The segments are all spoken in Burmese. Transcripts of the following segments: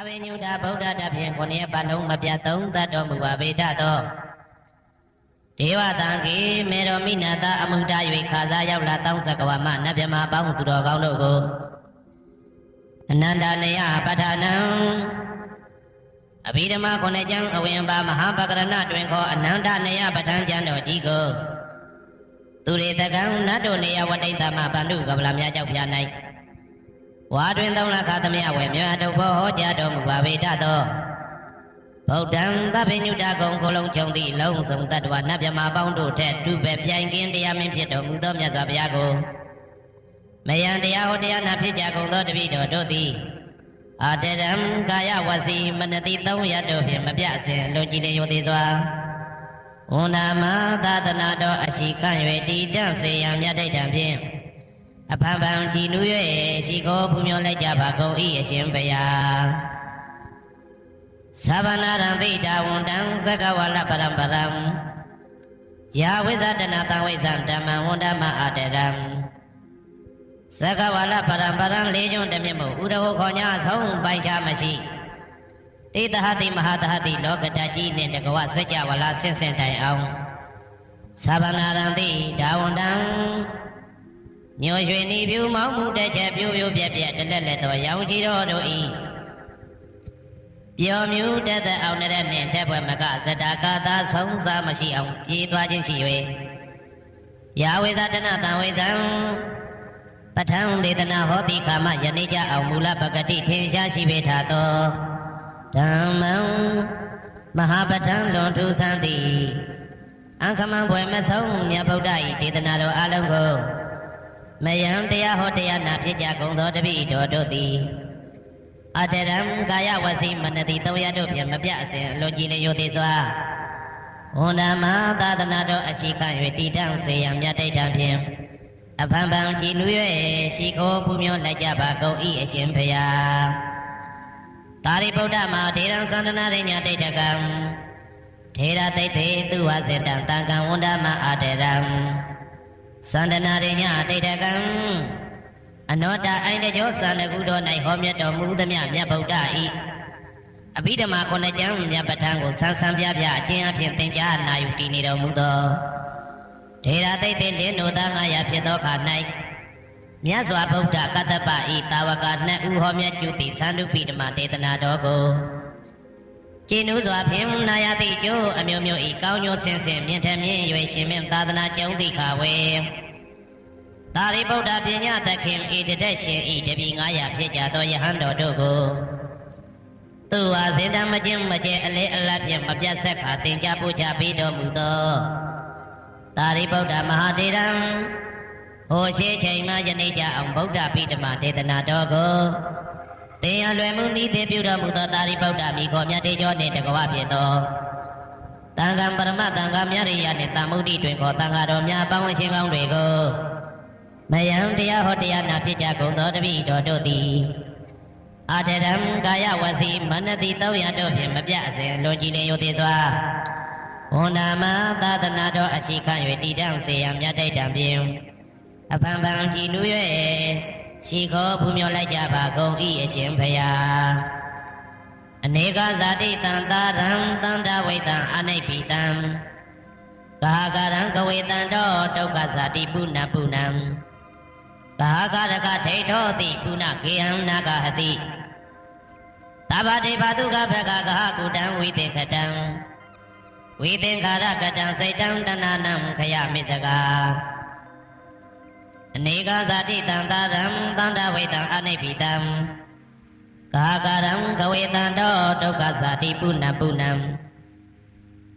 ဝိညုတာဗုဒ္ဓတဖြင့်ခုနှစ်ပတ်လုံးမပြတ်သုံးသတ်တော်မူပါပေတတ်သောဒေဝတံကေမေတော်မိနတအမှုတ၍ခါစားရောက်လာတောင်းစကဝမနတ်မြမပေါင်းသူတော်ကောင်းတို့ကိုအနန္တနယပဋ္ဌာနံအဘိဓမ္မာခုနှစ်ကျမ်းအဝင်ပါမဟာပကရဏတွင်ခေါ်အနန္တနယပဋ္ဌာန်းကျမ်းတော်ကြီးကိုသူရေတကံနတ်တို့နေယဝတိတ္တမဗန္ဓုကပလာမြကြောက်ပြ၌ဝါတွင်သုံးလခါသမယဝေမြတ်တုဘောဟောကြားတော်မူပါပေတတ်သောဗုဒ္ဓံသဗ္ဗညုတကုံကိုလုံးခြုံသည့်လုံးစုံတ attva နတ်မြမပေါင်းတို့ထက်တူပဲပြိုင်ကင်းတရားမင်းဖြစ်တော်မူသောမြတ်စွာဘုရားကိုမယံတရားဟောတရားနာဖြစ်ကြကုန်သောတပည့်တော်တို့သည်အာတရံကာယဝစီမနတိ300တို့ဖြင့်မပြအစဉ်လွန်ကြည်လင်ရိုသေစွာဝန္ဒာမသာသနာတော်အရှိခန့်၍တည်တံ့စေရန်မြတ်တိတ်တံဖြင့်အဖန်ဖန်ကြည်နူး၍ရှိခိုးပူမျောလိုက်ကြပါကုန်၏အရှင်ဘုရားသဗ္ဗနာရံသိတာဝန္တံသက္ကဝလပရံပရံယာဝိဇ္ဇတနာတံဝိဇ္ဇံဓမ္မံဝန္ဒမအာတရံသက္ကဝလပရံပရံလေးကျွန်းတမြတ်မို့ဥဒဟောခေါ်ညာဆုံးပိုင်ခြားမရှိဣတဟတိမဟာတဟတိလောကတကြီးနှင့်တကဝစัจ java လာဆင့်ဆင့်တိုင်အောင်သဗ္ဗနာရံသိတာဝန္တံညောရွှေနီဖြူမောင်းမှုတစ်ချက်ပြိုးပြိုးပြက်ပြက်တလက်လက်တော်ရောင်ချီတော်တို့ဤပျော်မြူတသက်အောင်တဲ့နှင့်တက်ပွဲမကဇတာကာသာဆုံးစားမရှိအောင်ပြေးသွားခြင်းရှိ၍ယာဝေဇတနာတံဝေဇံပဋ္ဌံဒေသနာဟောတိခါမယနေ့ကြအောင်မူလပကတိထင်ရှားရှိပေထားသောဓမ္မံမဟာပဋ္ဌံလွန်ထူးဆန်းသည်အခမံဘွယ်မဆုံးမြတ်ဗုဒ္ဓ၏ဒေသနာတော်အလုံးကိုမယံတရားဟောတရားနာဖြစ်ကြကုန်သောတပည့်တော်တို့သည်အတရံကာယဝစီမနတိ300တို့ဖြင့်မပြအစဉ်လွန်ကြည်လျင်ရိုသေစွာဝန္ဒာမသာသနာတော်အရှိခန့်၍တည်တံ့စေရန်မြတ်တိတ်တံဖြင့်အဖန်ဖန်ကြည်နူး၍ရှိခိုးပူမျောလိုက်ကြပါကုန်၏အရှင်ဘုရားသာရိပုတ္တမထေရံသန္တနာရိညာတိတ်တကံထေရတိတ်တေသူဝစေတံတံကံဝန္ဒမအာတရံသန္တနာရိညာတိတ်တကံအနောတအိုင်တကျောသန္တကုတော်၌ဟောမြတ်တော်မူသမျှမြတ်ဗုဒ္ဓ၏အဘိဓမ္မာခုနှစ်ကျမ်းမြတ်ပဋ္ဌာန်းကိုဆန်းဆန်းပြပြအကျဉ်းအဖြစ်သင်ကြားနာယူတည်နေတော်မူသောထေရတိတ်တေလင်းတို့သား900ဖြစ်သောခါ၌မြတ်စွာဘုရားကတ္တပဤတာဝက2ဦးဟောမြတ်ကျူသည့်သန္တုပိဓမ္မာဒေသနာတော်ကိုကျင့်ဥစွာဖြင့်နာယတိကျိုးအမျိုးမျိုးဤကောင်းကျိုးဆင်းဆင်းမြင့်ထမြင့်၍ရှင်မြင့်သာသနာကျုံသည့်ခါဝေသာရိပုတ္တပညာသခင်ဤတတက်ရှင်ဤတပည့်900ဖြစ်ကြသောယဟန်တော်တို့ကိုသူဝါစေတမကျင့်မကျဲအလဲအလတ်ဖြင့်မပြတ်ဆက်ခါသင်ကြားပို့ချပေးတော်မူသောသာရိပုတ္တမဟာတေရံဟောရှိချိန်မှယနေ့ကြအောင်ဗုဒ္ဓပိဓမ္မာဒေသနာတော်ကိုသင်ရလွယ်မှုဤသေးပြုတော်မူသောသာရိပုတ္တမိခေါ်မြတ်တေကျော်နှင့်တကဝဖြစ်သောတန်ခါပရမတန်ခါမြတ်ရိယနှင့်တမ္မုဒ္ဒိတွင်ခေါ်တန်ခါတော်များပေါင်းဝရှင်ကောင်းတွေကိုမယံတရားဟောတရားနာဖြစ်ကြကုန်သောတပည့်တော်တို့သည်အာတရံကာယဝစီမနတိ300တို့ဖြင့်မပြအစဉ်လွန်ကြည်လင်ရိုသေစွာဝန္ဒာမသာသနာတော်အရှိခန့်၍တည်တံ့စေရန်မြတ်တိတ်တံဖြင့်အဖန်ဖန်ကြည်နူး၍ရှိခိုးပူမျောလိုက်ကြပါကုန်၏အရှင်ဘုရားအနေကဇာတိတံသာရံတန္တဝိတံအနိဗ္ဗိတံကာကရံကဝေတံတောဒုက္ခဇာတိပုဏ္ဏပုဏ္ဏံကာကရကဒိဋ္ဌောတိပုဏ္ဏခေယံနာဂဟတိသဗ္ဗတေဘတုကဘဂကဟကုတံဝိသင်္ခတံဝိသင်္ခါရကတံစိတ်တံတဏနံခယမိစကာအနေကဇာတိတံသာရံတန္တဝိတံအနိဗ္ဗိတံကာကရံကဝေတံတောဒုက္ခဇာတိပုဏ္ဏပုဏ္ဏံ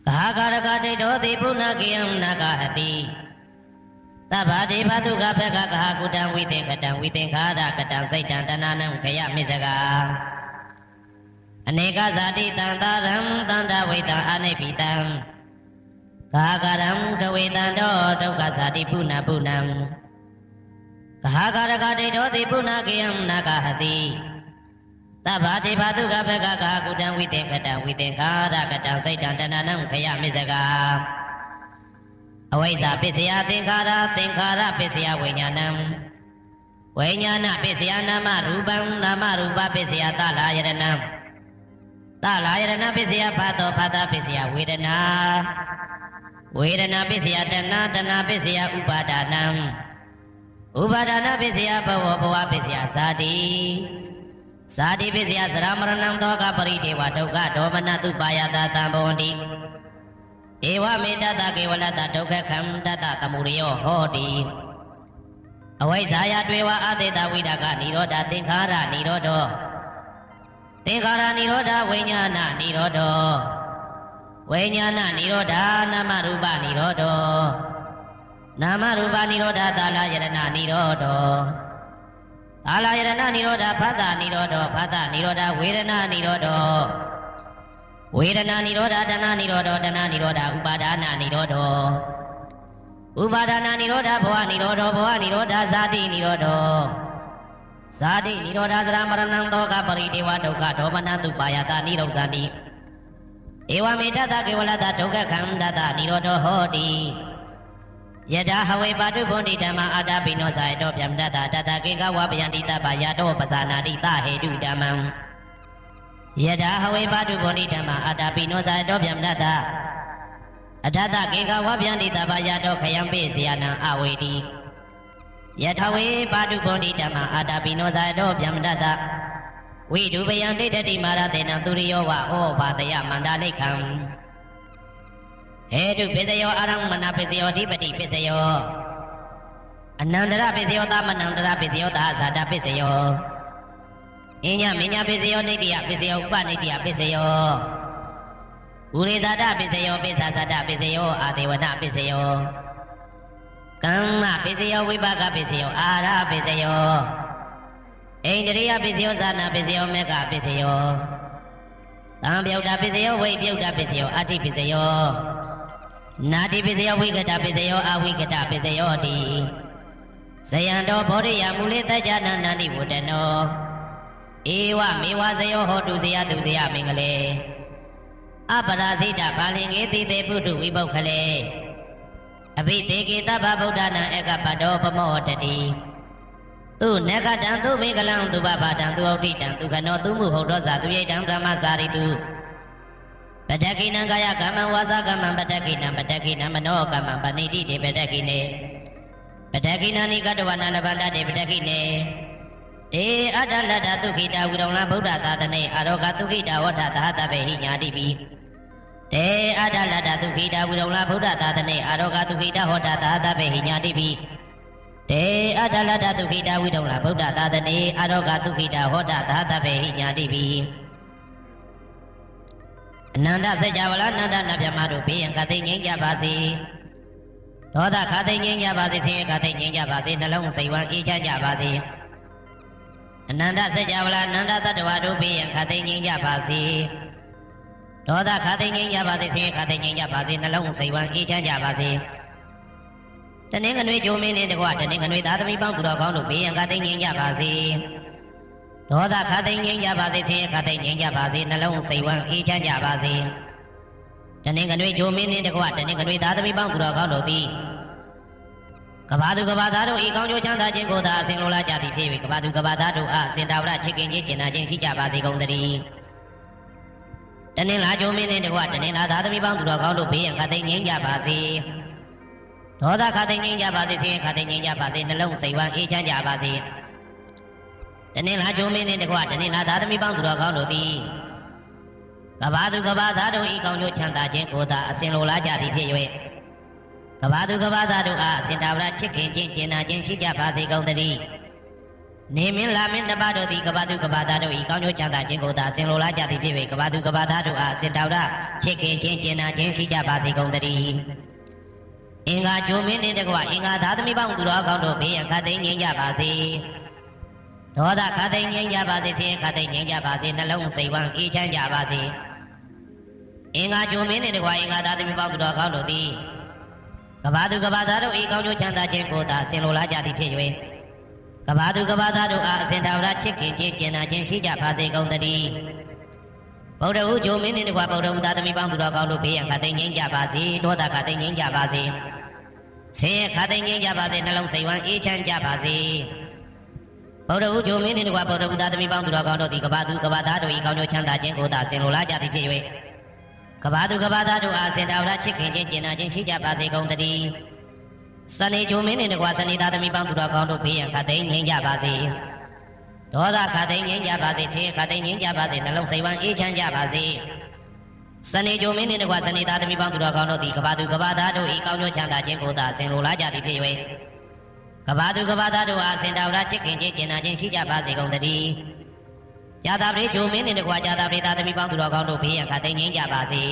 ကာကရကဒိဋ္ဌောတိပုဏ္ဏခေယံနာဂဟတိသဗ္ဗတေဘတုကဘဂကဟကုတံဝိသင်္ခတံဝိသင်္ခါရကတံစိတ်တံတဏနံခယမိစကာအနေကဇာတိတံသာရံတန္တဝိတံအနိဗ္ဗိတံကာကရံကဝေတံတောဒုက္ခဇာတိပုဏ္ဏပုဏ္ဏံကာကရကဒိဋ္ဌောတိပုဏ္ဏခေယံနာဂဟတိသဗ္ဗတေဘတုကဘဂကဟကုတံဝိသင်္ခတံဝိသင်္ခါရကတံစိတ်တံတဏနံခယမိစကာအဝိဇ္ဇပစ္စယသင်္ခါရသင်္ခါရပစ္စယဝိညာဏံဝိညာဏပစ္စယနာမရူပံနာမရူပပစ္စယသလာယရဏံ လာယရဏပစ္စယဖတ်သောဖတ်တာပစ္စယဝေဒနာဝေဒနာပစ္စယတဏတဏပစ္စယဥပါဒနံဥပါဒနာပစ္စယဘဝဘဝပစ္စယဇာတိဇာတိပစ္စယသရမရဏံသောကပရိဒေဝဒုက္ခဒေါမနတုပါယတာတံဘဝန္တိဧဝမေတ္တကေဝလတ္တဒုက္ခခန္တတသမုဒယောဟောတိအဝိဇ္ဇာယတွေဝအတေတဝိဒကနိရောဓသင်္ခါရနိရောဓသင်္ခါရနိရောဓဝိညာဏနိရောဓဝိညာဏနိရောဓနာမရူပနိရောဓနာမရူပနိရောဓသာလယရဏနိရောဓသာလယရဏနိရောဓဖသနိရောဓဖသနိရောဓဝေဒနာနိရောဓဝေဒနာနိရောဓတဏနိရောဓတဏနိရောဓဥပါဒနာနိရောဓဥပါဒနာနိရောဓဘဝနိရောဓဘဝနိရောဓဇာတိနိရောဓဇာတိနိရောဓသရမရဏံသောကပရိဒေဝဒုက္ခဒေါမနတုပါယတာနိရောဇာတိဧဝမေတ္တကေဝလတ္တဒုက္ခခန္တတနိရောဓဟောတိယထာဟဝေပါတုဘုန်တိဓမ္မအာတပိနောဇာယတောဗျမ္တတတတကေကဝဗယန္တိတပယတောပဇာနာတိတဟေတုဓမ္မံယထာဟဝေပါတုဘုန်တိဓမ္မအာတပိနောဇာယတောဗျမ္တတအထတကေကဝဗျန္တိတပယတောခယံပိဇယနံအဝေတိယထဝေပါတုဘုန်တိဓမ္မအာတပိနောဇာယတောဗျမ္တတဝိဒုပယံဒိဋ္ဌတိမာရတေနံသူရိယောဝဩဘာတယမန္တလိခံဟေတုပစ္စယောအာရမဏပစ္စယောဓိပတိပစ္စယောအနန္တရပစ္စယောသမနန္တရပစ္စယောသာဇာတပစ္စယောအညမညပစ္စယောနိတ္တိယပစ္စယောဥပနိတ္တိယပစ္စယောဥရိဇာတပစ္စယောပိစ္ဆာဇာတပစ္စယောအာဒေဝနပစ္စယောကမ္မပစ္စယောဝိပါကပစ္စယောအာရပစ္စယောဣန္ဒရိယပစ္စယောဇာနာပစ္စယောမေဃပစ္စယောသံပြုတ်တာပစ္စယောဝိပြုတ်တာပစ္စယောအဋ္ဌိပစ္စယောနာတိပစ္စယောဝိကတပစ္စယောအဝိကတပစ္စယောတိဇယံတောဘောဓိယမူလေတကြနန္တနိဝတ္တနောဧဝမေဝဇယောဟောတုဇယတုဇယမင်္ဂလေအပရာဇိတပါလင်္ကေတိတေပုထုဝိပုခလေအဘိသေကေတဗ္ဗဗုဒ္ဓနာဧကပတောပမောတတိသူနဂတံသူမေကလံသူဘဘာတံသူဩဋ္ဌိတံသူခနောသူမှုဟုတ်သောဇာသူရိတံဓမ္မစာရိတုပတခိနံကာယကမ္မံဝါစာကမ္မံပတခိနံပတခိနံမနောကမ္မံပဏိတိတေပတခိနေပတခိနံနိကတဝနာလဗန္တတေပတခိနေဧအတ္တလတ္တသုခိတာဝိရောင်လဗုဒ္ဓသာသနေအာရောဂသုခိတာဝဋ္ဌသဟတဗေဟိညာတိပိတေအတ္တလတ္တသုခိတာဝိရောင်လဗုဒ္ဓသာသနေအာရောဂသုခိတာဟောတသဟတဗေဟိညာတိပိတေအတ္တလတ္တသုခိတာဝိရောင်လဗုဒ္ဓသာသနေအာရောဂသုခိတာဟောတသဟတဗေဟိညာတိပိအနန္တစัจ java လာနန္ဒနဗျမတို့ဘေးရန်ခသိငြိမ်းကြပါစေဒေါသခသိငြိမ်းကြပါစေဆင်းရဲခသိငြိမ်းကြပါစေနှလုံးစိတ်ဝမ်းအေးချမ်းကြပါစေအနန္တစัจ java လာနန္ဒတတ္တဝါတို့ဘေးရန်ခသိငြိမ်းကြပါစေဒေါသခသိငြိမ်းကြပါစေဆင်းရဲခသိငြိမ်းကြပါစေနှလုံးစိတ်ဝမ်းအေးချမ်းကြပါစေတနင်္ဂနွေဂျိုမင်းနှင့်တကွတနင်္ဂနွေသားသမီးပေါင်းသူတော်ကောင်းတို့ဘေးရန်ခသိငြိမ်းကြပါစေဒေါသခသိငြိမ်းကြပါစေဆင်းရဲခသိငြိမ်းကြပါစေနှလုံးစိတ်ဝမ်းအေးချမ်းကြပါစေတနင်္ဂနွေဂျိုမင်းနှင့်တကွတနင်္ဂနွေသားသမီးပေါင်းသူတော်ကောင်းတို့သည်ကဘာသူကဘာသားတို့ဤကောင်းကျိုးချမ်းသာခြင်းကိုသာအစဉ်လိုလားကြသည်ဖြစ်၍ကဘာသူကဘာသားတို့အားစင်တာဝရချစ်ခင်ခြင်းကျင်နာခြင်းရှိကြပါစေကုန်သတည်းတနင်္လာဂျိုမင်းနှင့်တကွတနင်္လာသားသမီးပေါင်းသူတော်ကောင်းတို့ဘေးရန်ခသိငြိမ်းကြပါစေဒေါသခသိငြိမ်းကြပါစေဆင်းရဲခသိငြိမ်းကြပါစေနှလုံးစိတ်ဝမ်းအေးချမ်းကြပါစေတနင်္လာဂျိုမင်းနှင့်တကွတနင်္လာသားသမီးပေါင်းသူတော်ကောင်းတို့သည်ကဘာသူကဘာသားတို့ဤကောင်းကျိုးချမ်းသာခြင်းကိုသာအစဉ်လိုလားကြသည်ဖြစ်၍ကဘာသူကဘာသားတို့အားအစဉ်တာဝရချစ်ခင်ခြင်းကျင်နာခြင်းရှိကြပါစေကုန်သတည်းနေမင်းလာမင်းတပါတို့သည်ကဘာသူကဘာသားတို့ဤကောင်းကျိုးချမ်းသာခြင်းကိုသာအစဉ်လိုလားကြသည်ဖြစ်၍ကဘာသူကဘာသားတို့အားအစဉ်တာဝရချစ်ခင်ခြင်းကျင်နာခြင်းရှိကြပါစေကုန်သတည်းအင်္ဂါဂျိုမင်းနှင့်တကွအင်္ဂါသားသမီးပေါင်းသူတော်ကောင်းတို့ဘေးရန်ခသိငြိမ်းကြပါစေဒေါသခသိငြိမ်းကြပါစေဆင်းရဲခသိငြိမ်းကြပါစေနှလုံးစိတ်ဝမ်းအေးချမ်းကြပါစေအင်္ဂါဂျိုမင်းနှင့်တကွအင်္ဂါသားသမီးပေါင်းသူတော်ကောင်းတို့သည်ကဘာသူကဘာသားတို့ဤကောင်းကျိုးချမ်းသာခြင်းကိုသာဆင်လိုလားကြသည်ဖြစ်၍ကဘာသူကဘာသားတို့အားအစဉ်ထာဝရချစ်ခင်ခြင်းကျင်နာခြင်းရှိကြပါစေကုန်သတည်းဗုဒ္ဓဟူဂျိုမင်းနှင့်တကွဗုဒ္ဓဟူသားသမီးပေါင်းသူတော်ကောင်းတို့ဘေးရန်ခသိငြိမ်းကြပါစေဒေါသခသိငြိမ်းကြပါစေဆင်းရဲခသိငြိမ်းကြပါစေနှလုံးစိတ်ဝမ်းအေးချမ်းကြပါစေ ဗုဒ္ဓဟုဂျိုမင်းနှင့်တကွဗုဒ္ဓဘုသားသမီးပေါင်းသူတော်ကောင်းတို့သည်ကဘာသူကဘာသားတို့၏ကောင်းကျိုးချမ်းသာခြင်းကိုသာဆင်လိုလားကြသည်ဖြစ်၍ကဘာသူကဘာသားတို့အားစင်တော်ရချစ်ခင်ခြင်းကျင်နာခြင်းရှိကြပါစေကုန်သတည်းစနေဂျိုမင်းနှင့်တကွစနေသားသမီးပေါင်းသူတော်ကောင်းတို့ဘေးရန်ခတ်သိမ်းငြိမ်းကြပါစေဒေါသခတ်သိမ်းငြိမ်းကြပါစေခြေခတ်သိမ်းငြိမ်းကြပါစေနှလုံးစိတ်ဝမ်းအေးချမ်းကြပါစေစနေဂျိုမင်းနှင့်တကွစနေသားသမီးပေါင်းသူတော်ကောင်းတို့သည်ကဘာသူကဘာသားတို့၏ကောင်းကျိုးချမ်းသာခြင်းကိုသာဆင်လိုလားကြသည်ဖြစ်၍ကဘာသူကဘာသားတို့အားစင်တော်ရချစ်ခင်ခြင်းကျင်နာခြင်းရှိကြပါစေကုန်သတည်းကြာသာပရိဂျိုမင်းနှင့်တကွကြာသာပရိသားသမီးပေါင်းသူတော်ကောင်းတို့ဘေးရန်ခတ်သိမ်းငြိမ်းကြပါစေ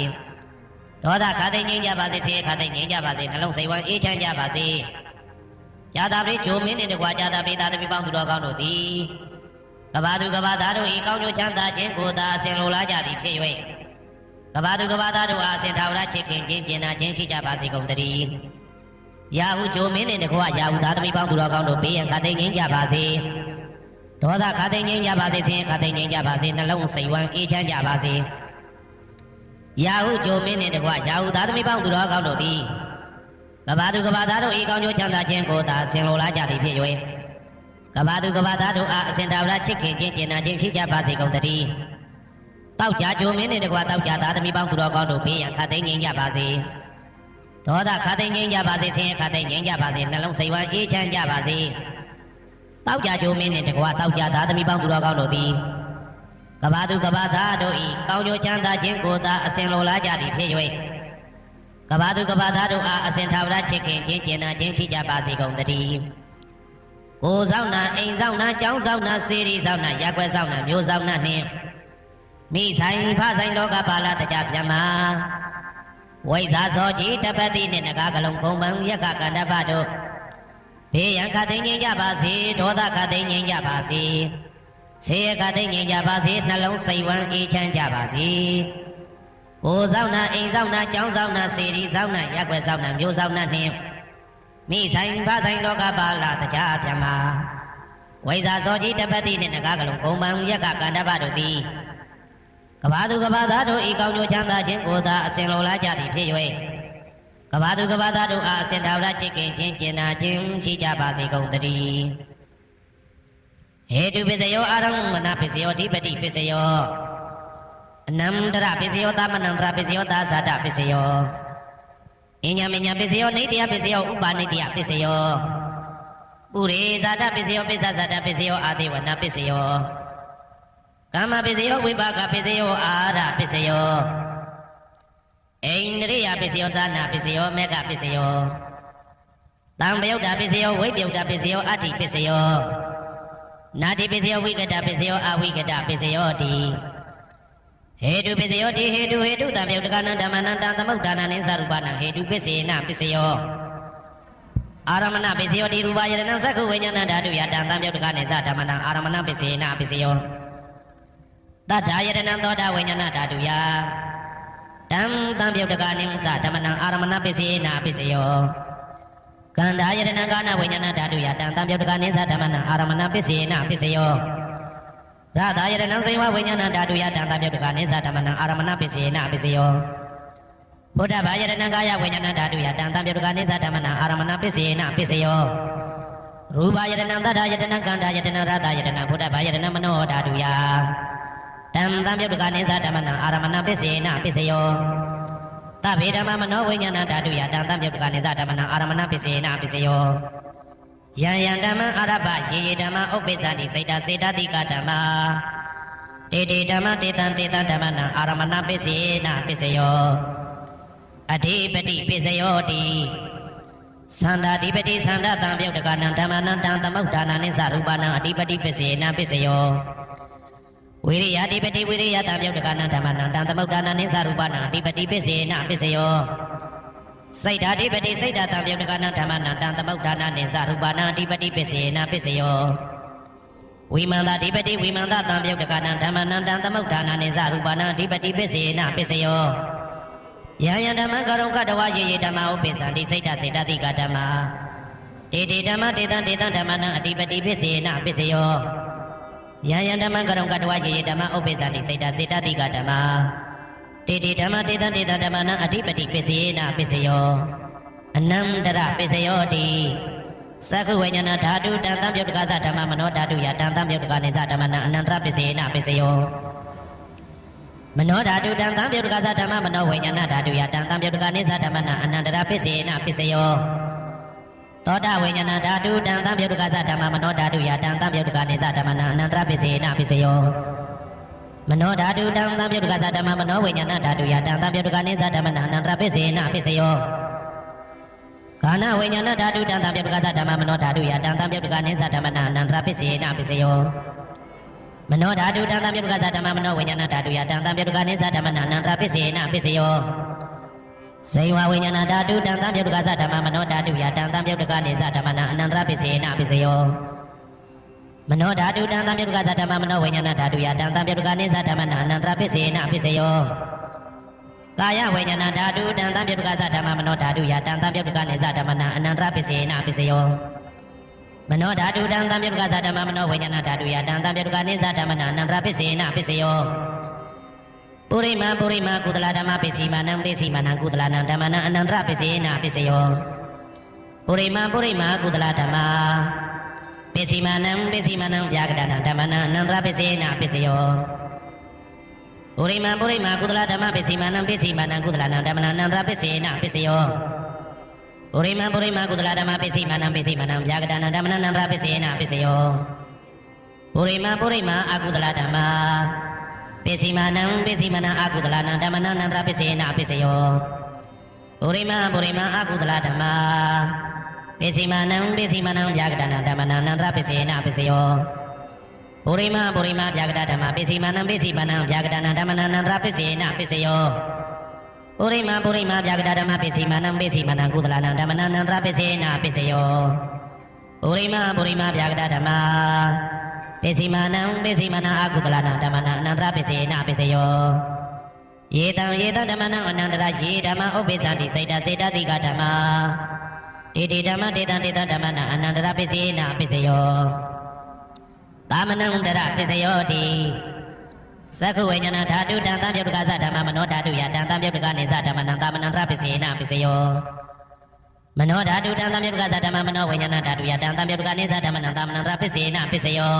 ဒေါသခတ်သိမ်းငြိမ်းကြပါစေခြေခတ်သိမ်းငြိမ်းကြပါစေနှလုံးစိတ်ဝမ်းအေးချမ်းကြပါစေကြာသာပရိဂျိုမင်းနှင့်တကွကြာသာပရိသားသမီးပေါင်းသူတော်ကောင်းတို့သည်ကဘာသူကဘာသားတို့၏ကောင်းကျိုးချမ်းသာခြင်းကိုသာဆင်လိုလားကြသည်ဖြစ်၍ကဘာသူကဘာသားတို့အားစင်တော်ရချစ်ခင်ခြင်းကျင်နာခြင်းရှိကြပါစေကုန်သတည်းယာဟုဂျိုမင်းနှင့်တကွယာဟုသားသမီးပေါင်းသူတော်ကောင်းတို့ဘေးရန်ခတ်သိမ်းငြိမ်းကြပါစေဒေါသခတ်သိမ်းငြိမ်းကြပါစေဆင်းရဲခတ်သိမ်းငြိမ်းကြပါစေနှလုံးစိတ်ဝမ်းအေးချမ်းကြပါစေယာဟုဂျိုမင်းနှင့်တကွယာဟုသားသမီးပေါင်းသူတော်ကောင်းတို့သည်ကဘာသူကဘာသားတို့၏ကောင်းကျိုးချမ်းသာခြင်းကိုသာဆင်လိုလားကြသည်ဖြစ်၍ကဘာသူကဘာသားတို့အားအစဉ်တော်ရချစ်ခင်ခြင်းကျင်နာခြင်းရှိကြပါစေကုန်သတည်းတောက်ကြဂျိုမင်းနှင့်တကွတောက်ကြသားသမီးပေါင်းသူတော်ကောင်းတို့ဘေးရန်ခတ်သိမ်းငြိမ်းကြပါစေဒေါသခတ်သိမ်းငြိမ်းကြပါစေဆင်းရဲခတ်သိမ်းငြိမ်းကြပါစေနှလုံးစိတ်ဝမ်းအေးချမ်းကြပါစေတောက်ကြဂျိုမင်းနှင့်တကွတောက်ကြသားသမီးပေါင်းသူတော်ကောင်းတို့သည်ကဘာသူကဘာသားတို့၏ကောင်းကျိုးချမ်းသာခြင်းကိုသာအစဉ်လိုလားကြသည်ဖြစ်၍ကဘာသူကဘာသားတို့အားအစဉ်ထာဝရချစ်ခင်ခြင်းကျင်နာခြင်းရှိကြပါစေကုန်သတည်းကိုယ်ဆောင်နာအိမ်ဆောင်နာကျောင်းဆောင်နာစေရီဆောင်နာရက်ွက်ဆောင်နာမျိုးဆောင်နာနှင့်မိဆိုင်ဖဆိုင်လောကပါဠတကြပြမဝိဇာသောကြီးတပတ်တိနှင့်နဂါကလုံးကုံပံယက္ခကန္တပတို့ဘေးရန်ခတ်သိမ်းငြိမ်းကြပါစေဒေါသခတ်သိမ်းငြိမ်းကြပါစေဆေးခတ်သိမ်းငြိမ်းကြပါစေနှလုံးစိတ်ဝမ်းအေးချမ်းကြပါစေကိုယ်ဆောင်နာအိမ်ဆောင်နာကျောင်းဆောင်နာစေရီဆောင်နာရက်ွက်ဆောင်နာမျိုးဆောင်နာနှင့်မိဆိုင်ဖဆိုင်လောကပါဠတကြပြမဝိဇာသောကြီးတပတ်တိနှင့်နဂါကလုံးကုံပံယက္ခကန္တပတို့သည်ကဘာသူကဘာသားတို့ဤကောင်းကျိုးချမ်းသာခြင်းကိုသာအစဉ်လိုလားကြသည်ဖြစ်၍ကဘာသူကဘာသားတို့အားအစဉ်တော်ရချစ်ခင်ခြင်းကျင်နာခြင်းရှိကြပါစေကုန်သတည်းဟေတုပစ္စယောအာရမဏပစ္စယောဓိပတိပစ္စယောအနန္တရပစ္စယောသမနန္တရပစ္စယောသာဇာတပစ္စယောအညမညပစ္စယောနေတယပစ္စယောဥပါနေတယပစ္စယောပုရိဇာတပစ္စယောပိစ္ဆဇာတပစ္စယောအာတိဝနပစ္စယောကာမပစ္စယောဝိပါကပစ္စယောအာရပစ္စယောအိန္ဒြိယပစ္စယောဇာနာပစ္စယောမေဃပစ္စယောတံပယုတ်တာပစ္စယောဝိပယုတ်တာပစ္စယောအဋ္ဌိပစ္စယောနာတိပစ္စယောဝိကတပစ္စယောအဝိကတပစ္စယောတိဟေတုပစ္စယောတိဟေတုတံပယုတ်တကနံဓမ္မနံတံသမုဒ္ဒါနံနိသရူပနံဟေတုပစ္စေနပစ္စယောအာရမဏပစ္စယောတိရူပယရဏံသက္ခုဝိညာဏဓာတုယတံသံပယုတ်တကနိသဓမ္မနံအာရမဏပစ္စေနပစ္စယောတတ္ထာယတနံသောတာဝိညာဏဓာတုယတံသံပယုတ်တကနိသဓမ္မနံအာရမဏပစ္စေနပစ္စယောကန္တာယတနံကာနဝိညာဏဓာတုယတံသံပယုတ်တကနိသဓမ္မနံအာရမဏပစ္စေနပစ္စယောရတာယတနံစေဝဝိညာဏဓာတုယတံသံပယုတ်တကနိသဓမ္မနံအာရမဏပစ္စေနပစ္စယောဘုဒ္ဓဘာယတနံကာယဝိညာဏဓာတုယတံသံပယုတ်တကနိသဓမ္မနံအာရမဏပစ္စေနပစ္စယောရူပယတနံသတ္ထာယတနံကန္တာယတနံရတာယတနံဘုဒ္ဓဘာယတနံမနောဓာတုယတံသံပယုတ်တကနိသဓမ္မနံအာရမဏပစ္စေနပစ္စယောသဗ္ဗေဓမ္မမနောဝိညာဏဓာတုယတံသံပယုတ်တကနိသဓမ္မနံအာရမဏပစ္စေနပစ္စယောယံယံဓမ္မအာရပယေယေဓမ္မဥပ္ပိစ္ဆတိစိတ်တစေတတိကဓမ္မတေတေဓမ္မတေတံဓမ္မနံအာရမဏပစ္စေနပစ္စယောအဓိပတိပစ္စယောတိသန္တာဓိပတိသန္တာတံပယုတ်တကနံဓမ္မနံတံသမုဒ္ဒါနနိသရူပနံအဓိပတိပစ္စေနပစ္စယောဝိရိယဓိပတိဝိရိယတံပယုတ်တကနံဓမ္မနံတံသမုဒ္ဒါနနိသရူပနံအဓိပတိပစ္စေနပစ္စယောစိတ်ဓာဓိပတိစိတ်ဓာတံပယုတ်တကနံဓမ္မနံတံသမုဒ္ဒါနနိသရူပနံအဓိပတိပစ္စေနပစ္စယောဝိမန္တဓိပတိဝိမန္တတံပယုတ်တကနံဓမ္မနံတံသမုဒ္ဒါနနိသရူပနံအဓိပတိပစ္စေနပစ္စယောယံယံဓမ္မကရုံကတဝယေယေဓမ္မဥပ္ပိသံတိစိတ်တစေတတိကဓမ္မတေတေဓမ္မတေတံဓမ္မနံအဓိပတိပစ္စေနပစ္စယောယံယံဓမ္မကရုံကတဝယေယေဓမ္မဥပ္ပိသံတိစိတ်တစေတတိကဓမ္မတေတေဓမ္မတေတံဓမ္မနံအဓိပတိပစ္စေနပစ္စယောအနန္တရပစ္စယောတိ သက္ခုဝိညာဏဓာတုတံသံပြုတ်တကသဓမ္မမနောဓာတုယတံသံပြုတ်တကနေသဓမ္မနံအနန္တရပစ္စေနပစ္စယောမနောဓာတုတံသံပြုတ်တကသဓမ္မမနောဝိညာဏဓာတုယတံသံပြုတ်တကနေသဓမ္မနံအနန္တရပစ္စေနပစ္စယောသောတာဝိညာဏဓာတုတံသံပြုတ်တကသဓမ္မမနောဓာတုယတံသံပြုတ်တကနေသဓမ္မနံအနန္တရပစ္စေနပစ္စယောမနောဓာတုတံသံပြုတ်တကသဓမ္မမနောဝိညာဏဓာတုယတံသံပြုတ်တကနေသဓမ္မနံအနန္တရပစ္စေနပစ္စယောကာဏဝိညာဏဓာတုတံသံပြုတ်တကသဓမ္မမနောဓာတုယတံသံပြုတ်တကနေသဓမ္မနံအနန္တရပစ္စေနပစ္စယောမနောဓာတုတံသံပြုတ်တကသဓမ္မမနောဝိညာဏဓာတုယတံသံပြုတ်တကနေသဓမ္မနံအနန္တရပစ္စေနပစ္စယောဇေဝဝိညာဏဓာတုတံသံပြုတ်တကသဓမ္မမနောဓာတုယတံသံပြုတ်တကနေသဓမ္မနံအနန္တရပစ္စေနပစ္စယောမနောဓာတုတံသံပြုတ်တကသဓမ္မမနောဝိညာဏဓာတုယတံသံပြုတ်တကနေသဓမ္မနံအနန္တရပစ္စေနပစ္စယောကာယဝိညာဏဓာတုတံသံပြုတ်တကသဓမ္မမနောဓာတုယတံသံပြုတ်တကနေသဓမ္မနံအနန္တရပစ္စေနပစ္စယောမနောဓာတုတံသံပြုတ်တကသဓမ္မမနောဝိညာဏဓာတုယတံသံပြုတ်တကနေသဓမ္မနံအနန္တရပစ္စေနပစ္စယောပုရိမာကုသလဓမ္မပစ္စည်းမနံပစ္စည်းမနံကုသလနံဓမ္မနံအနန္တရပစ္စေနပစ္စယောပုရိမာကုသလဓမ္မပစ္စည်းမနံဗျာကတနံဓမ္မနံအနန္တရပစ္စေနပစ္စယောပုရိမာကုသလဓမ္မပစ္စည်းမနံကုသလနံဓမ္မနံအနန္တရပစ္စေနပစ္စယောပုရိမာကုသလဓမ္မပစ္စည်းမနံဗျာကတနံဓမ္မနံအနန္တရပစ္စေနပစ္စယောပုရိမာအကုသလဓမ္မပစ္စည်းမနံအကုသလနံဓမ္မနံအနန္တရပစ္စေနပစ္စယောပုရိမာအကုသလဓမ္မပစ္စည်းမနံဗျာကတနံဓမ္မနံအနန္တရပစ္စေနပစ္စယောပုရိမာဗျာကတဓမ္မပစ္စည်းမနံဗျာကတနံဓမ္မနံအနန္တရပစ္စေနပစ္စယောပုရိမာဗျာကတဓမ္မပစ္စည်းမနံကုသလနံဓမ္မနံအနန္တရပစ္စေနပစ္စယောပုရိမာဗျာကတဓမ္မပစ္စည်းမနံအကုသလနံဓမ္မနံအနန္တရပစ္စေနပစ္စယောယေတံဓမ္မနံအနန္တရယေဓမ္မဥပ္ပိသန္တိစေတတိကဓမ္မဒေဓမ္မဒေတံဓမ္မနံအနန္တရပစ္စေနပစ္စယောသာမနံတရပစ္စယောတိသက္ခဝိညာဏဓာတုတံသံပြုတ်တကသဓမ္မမနောဓာတုယတံသံပြုတ်တကနေသဓမ္မနံသာမနံတရပစ္စေနပစ္စယောမနောဓာတုတံသံပြုတ်တကသဓမ္မမနောဝိညာဏဓာတုယတံသံပြုတ်တကနေသဓမ္မနံသာမနံတရပစ္စေနပစ္စယော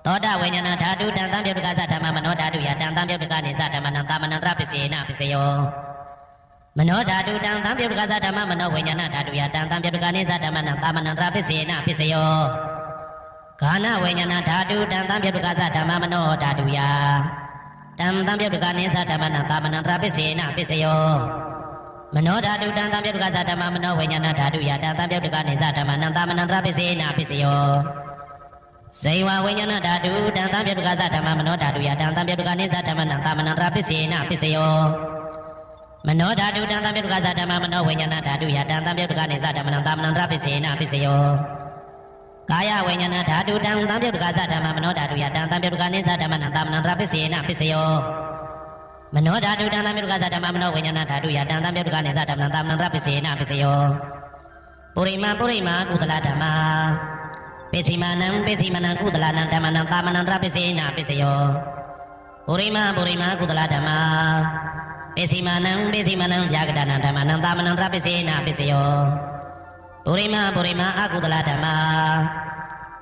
သောတာဝိညာဏဓာတုတံသံပြုတ်တကသဓမ္မမနောဓာတုယတံသံပြုတ်တကနေသဓမ္မနံသာမနံတရပစ္စေနပစ္စယောမနောဓာတုတံသံပြုတ်တကသဓမ္မမနောဝိညာဏဓာတုယတံသံပြုတ်တကနေသဓမ္မနံသာမနံတရပစ္စေနပစ္စယောကာဏဝိညာဏဓာတုတံသံပြုတ်တကသဓမ္မမနောဓာတုယတံသံပြုတ်တကနေသဓမ္မနံသာမနံတရပစ္စေနပစ္စယောမနောဓာတုတံသံပြုတ်တကသဓမ္မမနောဝိညာဏဓာတုယတံသံပြုတ်တကနေသဓမ္မနံသာမနံတရပစ္စေနပစ္စယောဇေဝဝိညာဏဓာတုတံသံပြုတ်တကသဓမ္မမနောဓာတုယတံသံပြုတ်တကနေသဓမ္မနံသာမနံတရပစ္စေနပစ္စယောမနောဓာတုတံသံပြုတ်တကသဓမ္မမနောဝိညာဏဓာတုယတံသံပြုတ်တကနေသဓမ္မနံသာမနံတရပစ္စေနပစ္စယောကာယဝိညာဏဓာတုတံသံပြုတ်တကသဓမ္မမနောဓာတုယတံသံပြုတ်တကနေသဓမ္မနံသာမနံတရပစ္စေနပစ္စယောမနောဓာတုတံသံပြုတ်တကသဓမ္မမနောဝိညာဏဓာတုယတံသံပြုတ်တကနေသဓမ္မနံသာမနံတရပစ္စေနပစ္စယောပုရိမာကုသလဓမ္မပစ္စည်းမနံကုသလနံဓမ္မနံသာမနံတရပစ္စေနပစ္စယောပုရိမာကုသလဓမ္မပစ္စည်းမနံဗျာကတနံဓမ္မနံသာမနံတရပစ္စေနပစ္စယောပုရိမာအကုသလဓမ္မ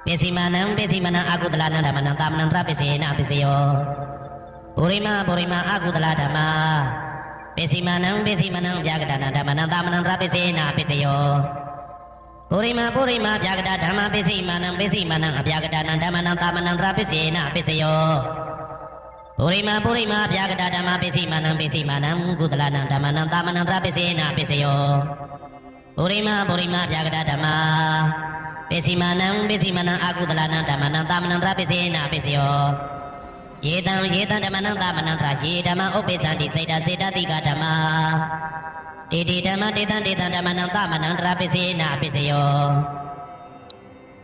ပစ္စည်းမနံအကုသလနံဓမ္မနံသာမနံတရပစ္စေနပစ္စယောပုရိမာအကုသလဓမ္မပစ္စည်းမနံဗျာကတနံဓမ္မနံသာမနံတရပစ္စေနပစ္စယောပုရိမာဗျာကတဓမ္မပစ္စည်းမနံအဗျာကတနံဓမ္မနံသာမနံတရပစ္စေနပစ္စယောပုရိမာဗျာကတဓမ္မပစ္စည်းမနံကုသလနံဓမ္မနံသာမနံတရပစ္စေနပစ္စယောပုရိမာဗျာကတဓမ္မပစ္စည်းမနံအကုသလနံဓမ္မနံသာမနံတရပစ္စေနပစ္စယောယေတံဓမ္မနံသာမနံတရယေဓမ္မဥပ္ပိသန္တိစေတတိကဓမ္မဒေဓမ္မဒေတံဓမ္မနံသာမနံတရပစ္စေနပစ္စယော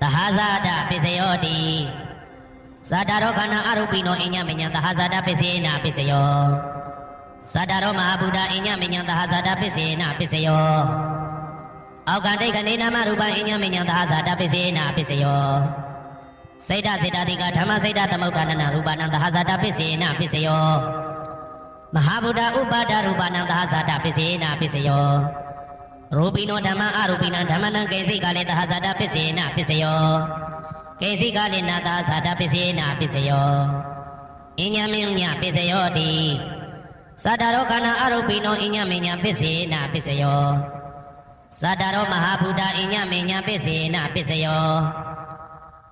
သဟဇာတပစ္စယောတိဇာတာရောခန္ဓာအရုပိနောအညမညံသဟဇာတပစ္စေနပစ္စယောဇာတာရောမဟာဗုဒ္ဓအညမညံသဟဇာတပစ္စေနပစ္စယောအောက်ကတိတ်ကနေနာမရူပအညမညံသဟဇာတပစ္စေနပစ္စယောစေတတိကဓမ္မစေတသမုဋ္ဌာနရူပနံသဟဇာတပစ္စေနပစ္စယောမဟာဗုဒ္ဓဥပါဒရူပနံသဟဇာတပစ္စေနပစ္စယော ရူပိနောဓမ္မအရူပိနံဓမ္မနံကိဉ္စိကလေသဟဇာတပစ္စေနပစ္စယောကိဉ္စိကလေနာသဟဇာတပစ္စေနပစ္စယောအညမင်းညပစ္စယောတိသတ္တရောခန္ဓာအရူပိနောအညမင်းညပစ္စေနပစ္စယောသတ္တရောမဟာဗုဒ္ဓအညမင်းညပစ္စေနပစ္စယော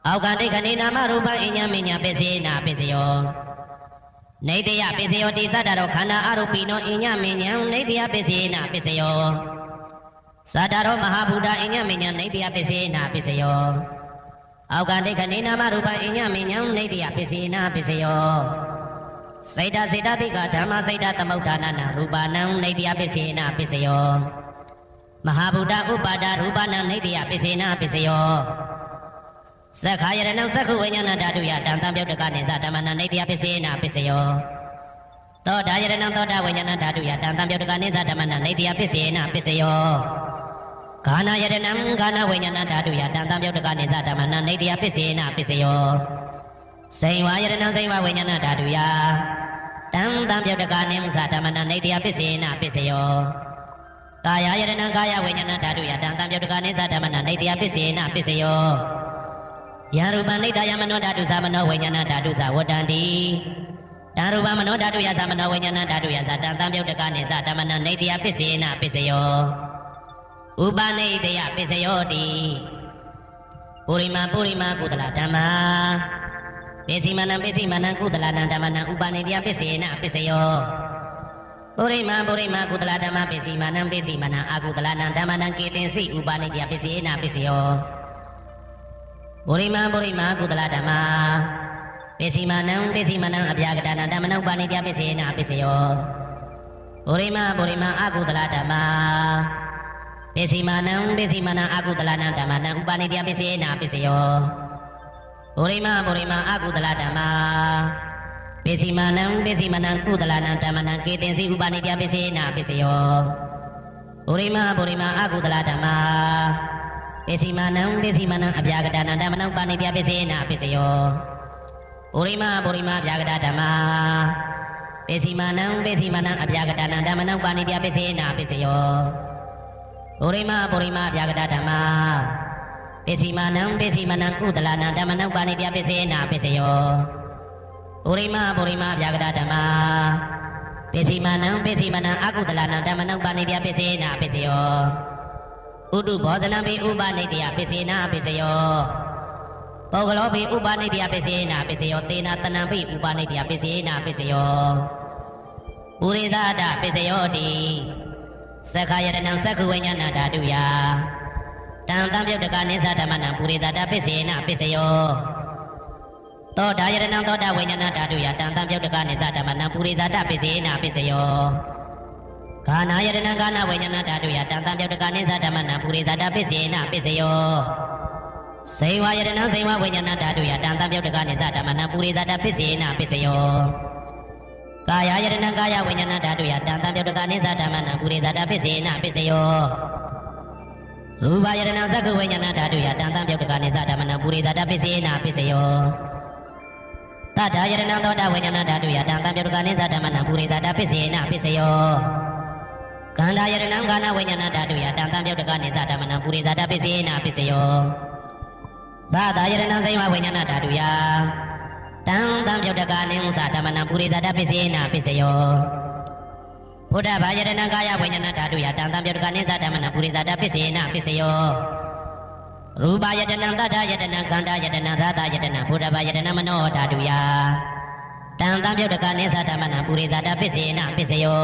အောက်ကတိခဏိနာမရူပအညမင်းညပစ္စေနပစ္စယောနေတယပစ္စယောတိသတ္တရောခန္ဓာအရူပိနောအညမင်းညနေတယပစ္စေနပစ္စယောသတ္တရောမဟာဗုဒ္ဓအညမင်းညနေတယပစ္စေနပစ္စယောအောက်ကတိခဏိနာမရူပအညမင်းညနေတယပစ္စေနပစ္စယောစေတစေတတိကဓမ္မစေတသမုဋ္ဌာနနာရူပနံနေတယပစ္စေနပစ္စယောမဟာဗုဒ္ဓဥပါဒရူပနံနေတယပစ္စေနပစ္စယောသက္ခာယရဏံသက္ခုဝိညာဏဓာတုယတံတံပြုတ်တကနေသဓမ္မနံနေတယပစ္စေနပစ္စယောသောတာယရဏံသောတာဝိညာဏဓာတုယတံတံပြုတ်တကနေသဓမ္မနံနေတယပစ္စေနပစ္စယောဂာနာယရဏံဂာနာဝိညာဏဓာတုယတံတံပြုတ်တကနေသဓမ္မနံနေတယပစ္စေနပစ္စယောစိန်ဝါယရဏံစိန်ဝါဝိညာဏဓာတုယတံတံပြုတ်တကနေသဓမ္မနံနေတယပစ္စေနပစ္စယောကာယယရဏံကာယဝိညာဏဓာတုယတံတံပြုတ်တကနေသဓမ္မနံနေတယပစ္စေနပစ္စယောယရူပနိတယမနောဓာတုသမနောဝိညာဏဓာတုသဝတ္တန္တိဓာရူပမနောဓာတုယသမနောဝိညာဏဓာတုယသတံတံပြုတ်တကနေသဓမ္မနံနေတယပစ္စေနပစ္စယောဥပနိတယပစ္စယောတိပုရိမာကုသလဓမ္မာပိစီမနံကုသလနံဓမ္မနံဥပနိတယပစ္စေနပစ္စယောပုရိမာကုသလဓမ္မပိစီမနံအကုသလနံဓမ္မနံကေတင်စိဥပနိတယပစ္စေနပစ္စယောပုရိမာကုသလဓမ္မာပိစီမနံအဗျာကတနံဓမ္မနံဥပနိတယပစ္စေနပစ္စယောပုရိမာအကုသလဓမ္မာပိစီမနံအကုသလနံဓမ္မနံဥပနိတယပစ္စေနပစ္စယောပုရိမာအကုသလဓမ္မာပိစီမနံကုသလနံဓမ္မနံကေတင်စိဥပနိတယပစ္စေနပစ္စယောပုရိမာအကုသလဓမ္မာပိစီမနံအဗျာကတနံဓမ္မနံဥပနိတယပစ္စေနပစ္စယောပုရိမာဗျာကတဓမ္မာပိစီမနံအဗျာကတနံဓမ္မနံဥပနိတယပစ္စေနပစ္စယောပုရိမာဗျာကတဓမ္မာပိစီမနံကုသလနံဓမ္မနံဥပနိတယပစ္စေနပစ္စယောပုရိမာဗျာကတဓမ္မာပိစီမနံအကုသလနံဓမ္မနံဥပနိတယပစ္စေနပစ္စယောဥတုဘောဇနံပိဥပနိတယပစ္စေနပစ္စယောပုဂ္ဂလောပိဥပနိတယပစ္စေနပစ္စယောတေနတနံပိဥပနိတယပစ္စေနပစ္စယောပုရိသဒပစ္စယောတိသက္ခာယရဏံသက္ခုဝိညာဏဓာတုယတံတံပြုတ်တကနေသဓမ္မနံပုရိသဒပစ္စေနပစ္စယောသောတာယရဏံသောတာဝိညာဏဓာတုယတံတံပြုတ်တကနေသဓမ္မနံပုရိသဒပစ္စေနပစ္စယောဂာနာယရဏံဂာနာဝိညာဏဓာတုယတံတံပြုတ်တကနေသဓမ္မနံပုရိသဒပစ္စေနပစ္စယောစေဝယရဏံစေဝဝိညာဏဓာတုယတံတံပြုတ်တကနေသဓမ္မနံပုရိသဒပစ္စေနပစ္စယောကာယယရဏံကာယဝိညာဏဓာတုယတံတံပြုတ်တကနေသဓမ္မနံပုရိသဒပစ္စေနပစ္စယောရူပယရဏံသက္ခဝိညာဏဓာတုယတံတံပြုတ်တကနေသဓမ္မနံပုရိသဒပစ္စေနပစ္စယောတတ္ထယရဏံသောတာဝိညာဏဓာတုယတံတံပြုတ်တကနေသဓမ္မနံပုရိသဒပစ္စေနပစ္စယောခန္ဓာယရဏံခန္ဓာဝိညာဏဓာတုယတံတံပြုတ်တကနေသဓမ္မနံပုရိသဒပစ္စေနပစ္စယောဘာသာယရဏံစိဝဝိညာဏဓာတုယတံတံပြုတ်တကနေသဓမ္မနံပုရိသဒပစ္စေနပစ္စယောဘုဒ္ဓဘာယရဏံကာယဝိညာဏဓာတုယတံတံပြုတ်တကနေသဓမ္မနံပုရိသဒပစ္စေနပစ္စယောရူပယတနံတတ္ထယတနံခန္ဓာယတနံရာသယတနံဘုဒ္ဓဘာယတနံမနောဓာတုယတံတံပြုတ်တကနေသဓမ္မနံပုရိသဒပစ္စေနပစ္စယော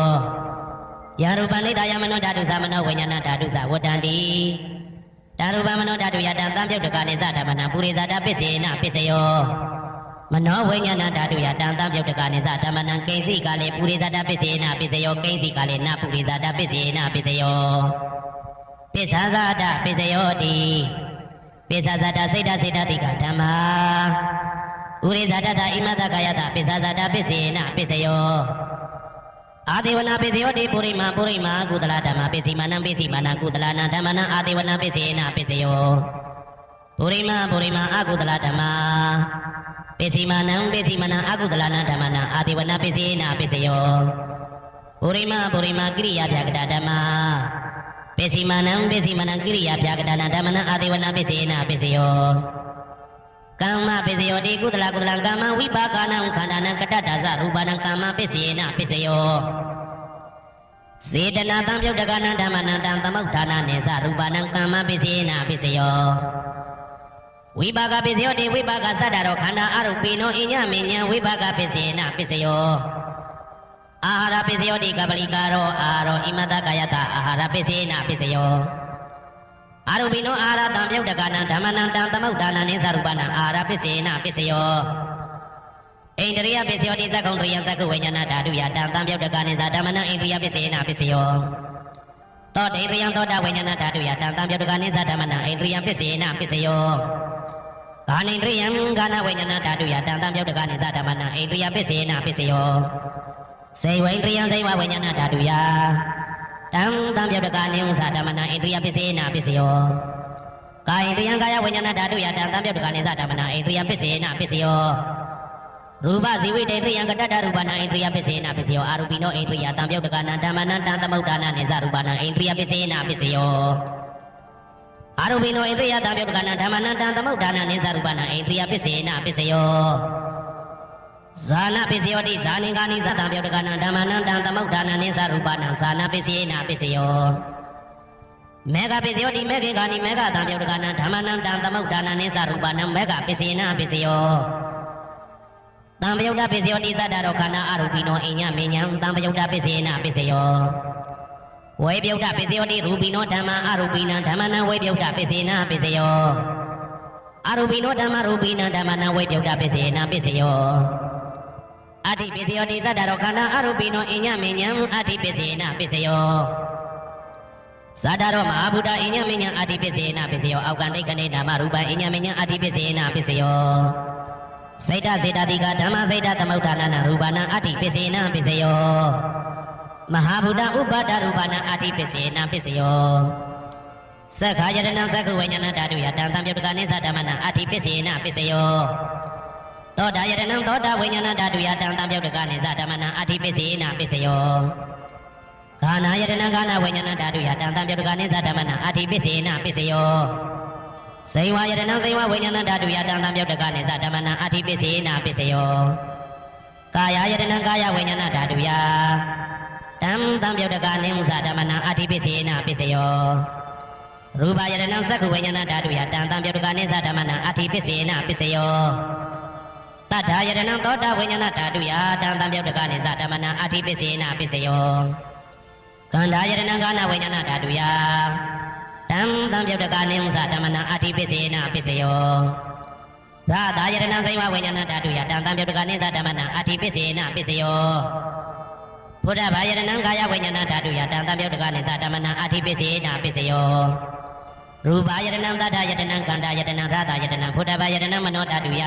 ယရူပနိတယမနောဓာတုသမနောဝိညာဏဓာတုသဝတ္တန္တိဓာရူပမနောဓာတုယတံတံပြုတ်တကနေသဓမ္မနံပုရိသဒပစ္စေနပစ္စယောမနောဝိညာဏဓာတုယတံတံပြုတ်တကနေသဓမ္မနံကိဉ္စိကလေပုရိသဒပစ္စေနပစ္စယောကိဉ္စိကလေနပုရိသဒပစ္စေနပစ္စယောပစ္ဆာဇာတပစ္စယောတိပိစ္ဆာဇာတစိတ်တတိကဓမ္မာဥရိဇာတတဣမတကာယတပိစ္ဆာဇာတပစ္စေနပစ္စယောအာဒေဝနာပစ္စယောတိပုရိမာကုသလဓမ္မပစ္စည်းမနံကုသလနံဓမ္မနံအာဒေဝနာပစ္စေနပစ္စယောပုရိမာအကုသလဓမ္မာပစ္စည်းမနံအကုသလနံဓမ္မနံအာဒေဝနာပစ္စေနပစ္စယောပုရိမာကိရိယာဗျာကတဓမ္မာ ပိစီမနံကိရိယာပြာကတနာဓမ္မနံအာတိဝနာပိစေနာပိစယောကမ္မပိစယောတိကုသလကမ္မဝိပါကနံခန္ဓာနံကတ္တဇရူပနံကမ္မပိစေနာပိစယောစေတနာတံပြုတ်တကနံဓမ္မနံတံသမုဋ္ဌာနာနေဇရူပနံကမ္မပိစေနာပိစယောဝိပါကပိစယောတိဝိပါကသတ္တရောခန္ဓာအရုပိနောအညမေညံဝိပါကပိစေနာပိစယောအာဟာရပိစယောတိကပလိကာရောအာရောဣမတကာယတအာဟာရပိစေနာပိစယောအာရုပိနောအာဟာရတံပြုတ်တကနံဓမ္မနံတံသမုဋ္ဌာနာနေဇရူပနံအာဟာရပိစေနာပိစယောဣန္ဒရိယပိစယောတိသက္ကုံတရိယသက္ကုဝိညာဏဓာတုယတံတံပြုတ်တကနိသဓမ္မနံဣန္ဒရိယပိစေနာပိစယောသောတေတယံသောတာဝိညာဏဓာတုယတံတံပြုတ်တကနိသဓမ္မနံဣန္ဒရိယပိစေနာပိစယောဂာနိန္ဒရိယံဂာနဝိညာဏဓာတုယတံတံပြုတ်တကနိသဓမ္မနံဣန္ဒရိယပိစေနာပိစယောစေဝိန္ဒရိယံစေဝဝိညာဏဓာတုယတံတံပြုတ်တကနိဥ္စာဓမ္မနံဣန္ဒရိယပိစေနာပိစယောကာယိန္ဒရိယံကာယဝိညာဏဓာတုယတံတံပြုတ်တကနိသဓမ္မနံဣန္ဒရိယပိစေနာပိစယောရူပဇီဝိတေတယံကတ္တရူပနာဣန္ဒရိယပိစေနာပိစယောအာရူပိနောဣန္ဒရိယတံပြုတ်တကနာဓမ္မနံတံသမုဋ္ဌာနာနေဇရူပနာဣန္ဒရိယပိစေနာပိစယောအာရူပိနောဣန္ဒရိယတံပြုတ်တကနာဓမ္မနံတံသမုဋ္ဌာနာနေဇရူပနာဣန္ဒရိယပိစေနာပိစယောဇာနာပိစယောတိဇာနိကာနိသတံပြုတ်တကနာဓမ္မနံတံသမုဋ္ဌာနာနေဇရူပနာဇာနာပိစေနာပိစယောမေဃပိစယောတိမေခေကာနိမေဃတံပြုတ်တကနာဓမ္မနံတံသမုဋ္ဌာနာနေဇရူပနာမေဃပိစေနာပိစယောတံပယုတ်တပိစယောတိသတ္တရောခန္ဓာအရူပိနောအိညမေညံတံပယုတ်တပိစေနာပိစယောဝေပယုတ်တပိစယောတိရူပိနောဓမ္မအရူပိနံဓမ္မနံဝေပယုတ်တပိစေနာပိစယောအရူပိနောဓမ္မရူပိနံဓမ္မနံဝေပယုတ်တပိစေနာပိစယောအတ္တိပိစယောတိသတ္တရောခန္ဓာအရူပိနောအိညမေညံအတ္တိပိစေနာပိစယောသတ္တရောမဟာဗုဒ္ဓအိညမေညံအတ္တိပိစေနာပိစယောအောက်ကံဒိဋ္ဌိနာမရူပအိညမေညံအတ္တိပိစေနာပိစယောစေတစေတတိကဓမ္မစေတသမုဋ္ဌာနာရူပနာအတ္တိပိစေနာပိစယောမဟာဗုဒ္ဓဥပါဒရူပနာအတ္တိပိစေနာပိစယောသက္ခာယတနာသက္ကုဝိညာဏဓာတုယတံတံပြုတ်တကနိသဓမ္မနာအတ္တိပိစေနာပိစယောသောတာယတနံသောတာဝိညာဏဓာတုယတံတံပြုတ်တကနိသဓမ္မနာအတ္တိပိစေနာပိစယောဂာနာယတနံဂာနာဝိညာဏဓာတုယတံတံပြုတ်တကနိသဓမ္မနာအတ္တိပိစေနာပိစယောဇိဝယတနံဇိဝဝိညာဏဓာတုယတံတံပြုတ်တကနိသဓမ္မနံအတ္တိပိစေနာပိစယောကာယယတနံကာယဝိညာဏဓာတုယတံတံပြုတ်တကနိဥ္စာဓမ္မနံအတ္တိပိစေနာပိစယောရူပယတနံသက္ခဝိညာဏဓာတုယတံတံပြုတ်တကနိသဓမ္မနံအတ္တိပိစေနာပိစယောတတ္ထာယတနံသောတာဝိညာဏဓာတုယတံတံပြုတ်တကနိသဓမ္မနံအတ္တိပိစေနာပိစယောကန္ဓာယတနံကာနဝိညာဏဓာတုယတံတံပြုတ်တကနိဥ္စာဓမ္မနံအတ္တိပိစေနာပိစယောရာသာယတနံဇိဝဝိညာဏဓာတုယတံတံပြုတ်တကနိသဓမ္မနံအတ္တိပိစေနာပိစယောဘုဒ္ဓဘာယတနံကာယဝိညာဏဓာတုယတံတံပြုတ်တကနိသဓမ္မနံအတ္တိပိစေနာပိစယောရူပယတနံသတ္တယတနံကန္တာယတနံရာသာယတနံဘုဒ္ဓဘာယတနံမနောဓာတုယ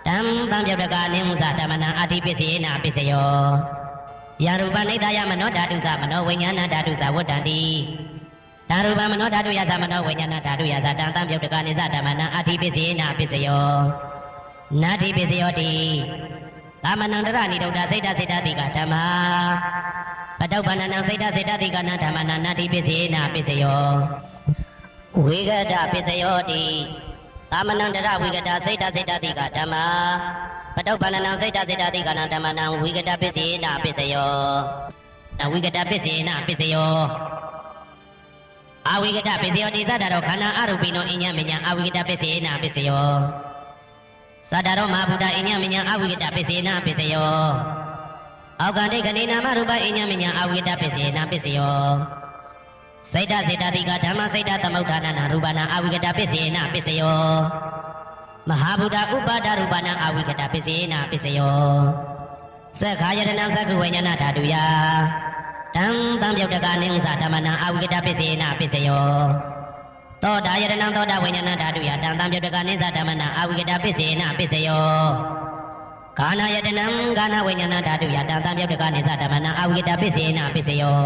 တံတံပြုတ်တကနိဥ္စာဓမ္မနံအတ္တိပိစေနာပိစယောယရူပနိဒာယမနောဓာတုသမနောဝိညာဏဓာတုသဝတ္တန္တိဓာရူပမနောဓာတုယသမနောဝိညာဏဓာတုယသတံတံပြုတ်တကနိသဓမ္မနံအတ္တိပိစေနာပိစယောနာတိပိစယောတိသမနန္တရဏိဒုဒ္ဒစိတ်တစိတ်တတိကဓမ္မာပတုပ္ပန္နံစိတ်တစိတ်တတိကနာဓမ္မနံနာတိပိစေနာပိစယောဝိကတပိစယောတိသမနန္တရဝိကတစိတ်တစိတ်တတိကဓမ္မာပတုပ္ပန္နံစိတ်တစိတ်တတိကနာဓမ္မနံဝိကတပိစေနာပိစယောဝိကတပိစေနာပိစယောအဝိကတပိစယောတိသတ္တရောခန္ဓာအရူပိနောအညမညံအဝိကတပိစေနာပိစယောသတ္တရောမဟာဗုဒ္ဓအညမညံအဝိကတပိစေနာပိစယောအောက်ကံဒိဋ္ဌိနာမရူပအညမညံအဝိကတပိစေနာပိစယောစိတ်တစေတတိကဓမ္မစိတ်တသမုဋ္ဌာနာရူပနာအဝိကတပိစေနာပိစယောမဟာဗုဒ္ဓဥပါဒရူပနာအဝိကတပိစေနာပိစယောသက္ခာယတနံသက္ကုဝိညာဏဓာတုယတံတံပြုတ်တကနိဥ္စာဓမ္မနံအဝိကတပိစေနာပိစယောသောတာယတနံသောတာဝိညာဏဓာတုယတံတံပြုတ်တကနိသဓမ္မနံအဝိကတပိစေနာပိစယောဂာနာယတနံဂာနာဝိညာဏဓာတုယတံတံပြုတ်တကနိသဓမ္မနံအဝိကတပိစေနာပိစယော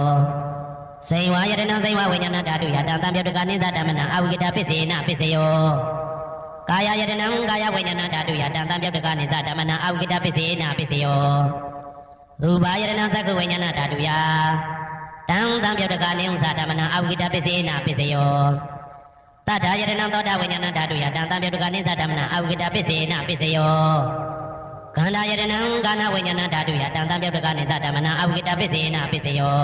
ဇိဝယတနံဇိဝဝိညာဏဓာတုယတံတံပြုတ်တကနိသဓမ္မနံအဝိကတပိစေနာပိစယောကာယယတနံကာယဝိညာဏဓာတုယတံတံပြုတ်တကနိသဓမ္မနံအဝိကတပိစေနာပိစယောရူပယတနံသက္ကဝိညာဏဓာတုယတ ံပြုတ်တကနေဥစားဓမ္မနာအဝိတပစ္စေနာပစ္စယောတတ္ထာယတနံသောတာဝိညာဏဓာတုယတံပြုတ်တကနေသဓမ္မနာအဝိတပစ္စေနာပစ္စယောခန္ဓာယတနံကာဏဝိညာဏဓာတုယတံပြုတ်တကနေသဓမ္မနာအဝိတပစ္စေနာပစ္စယော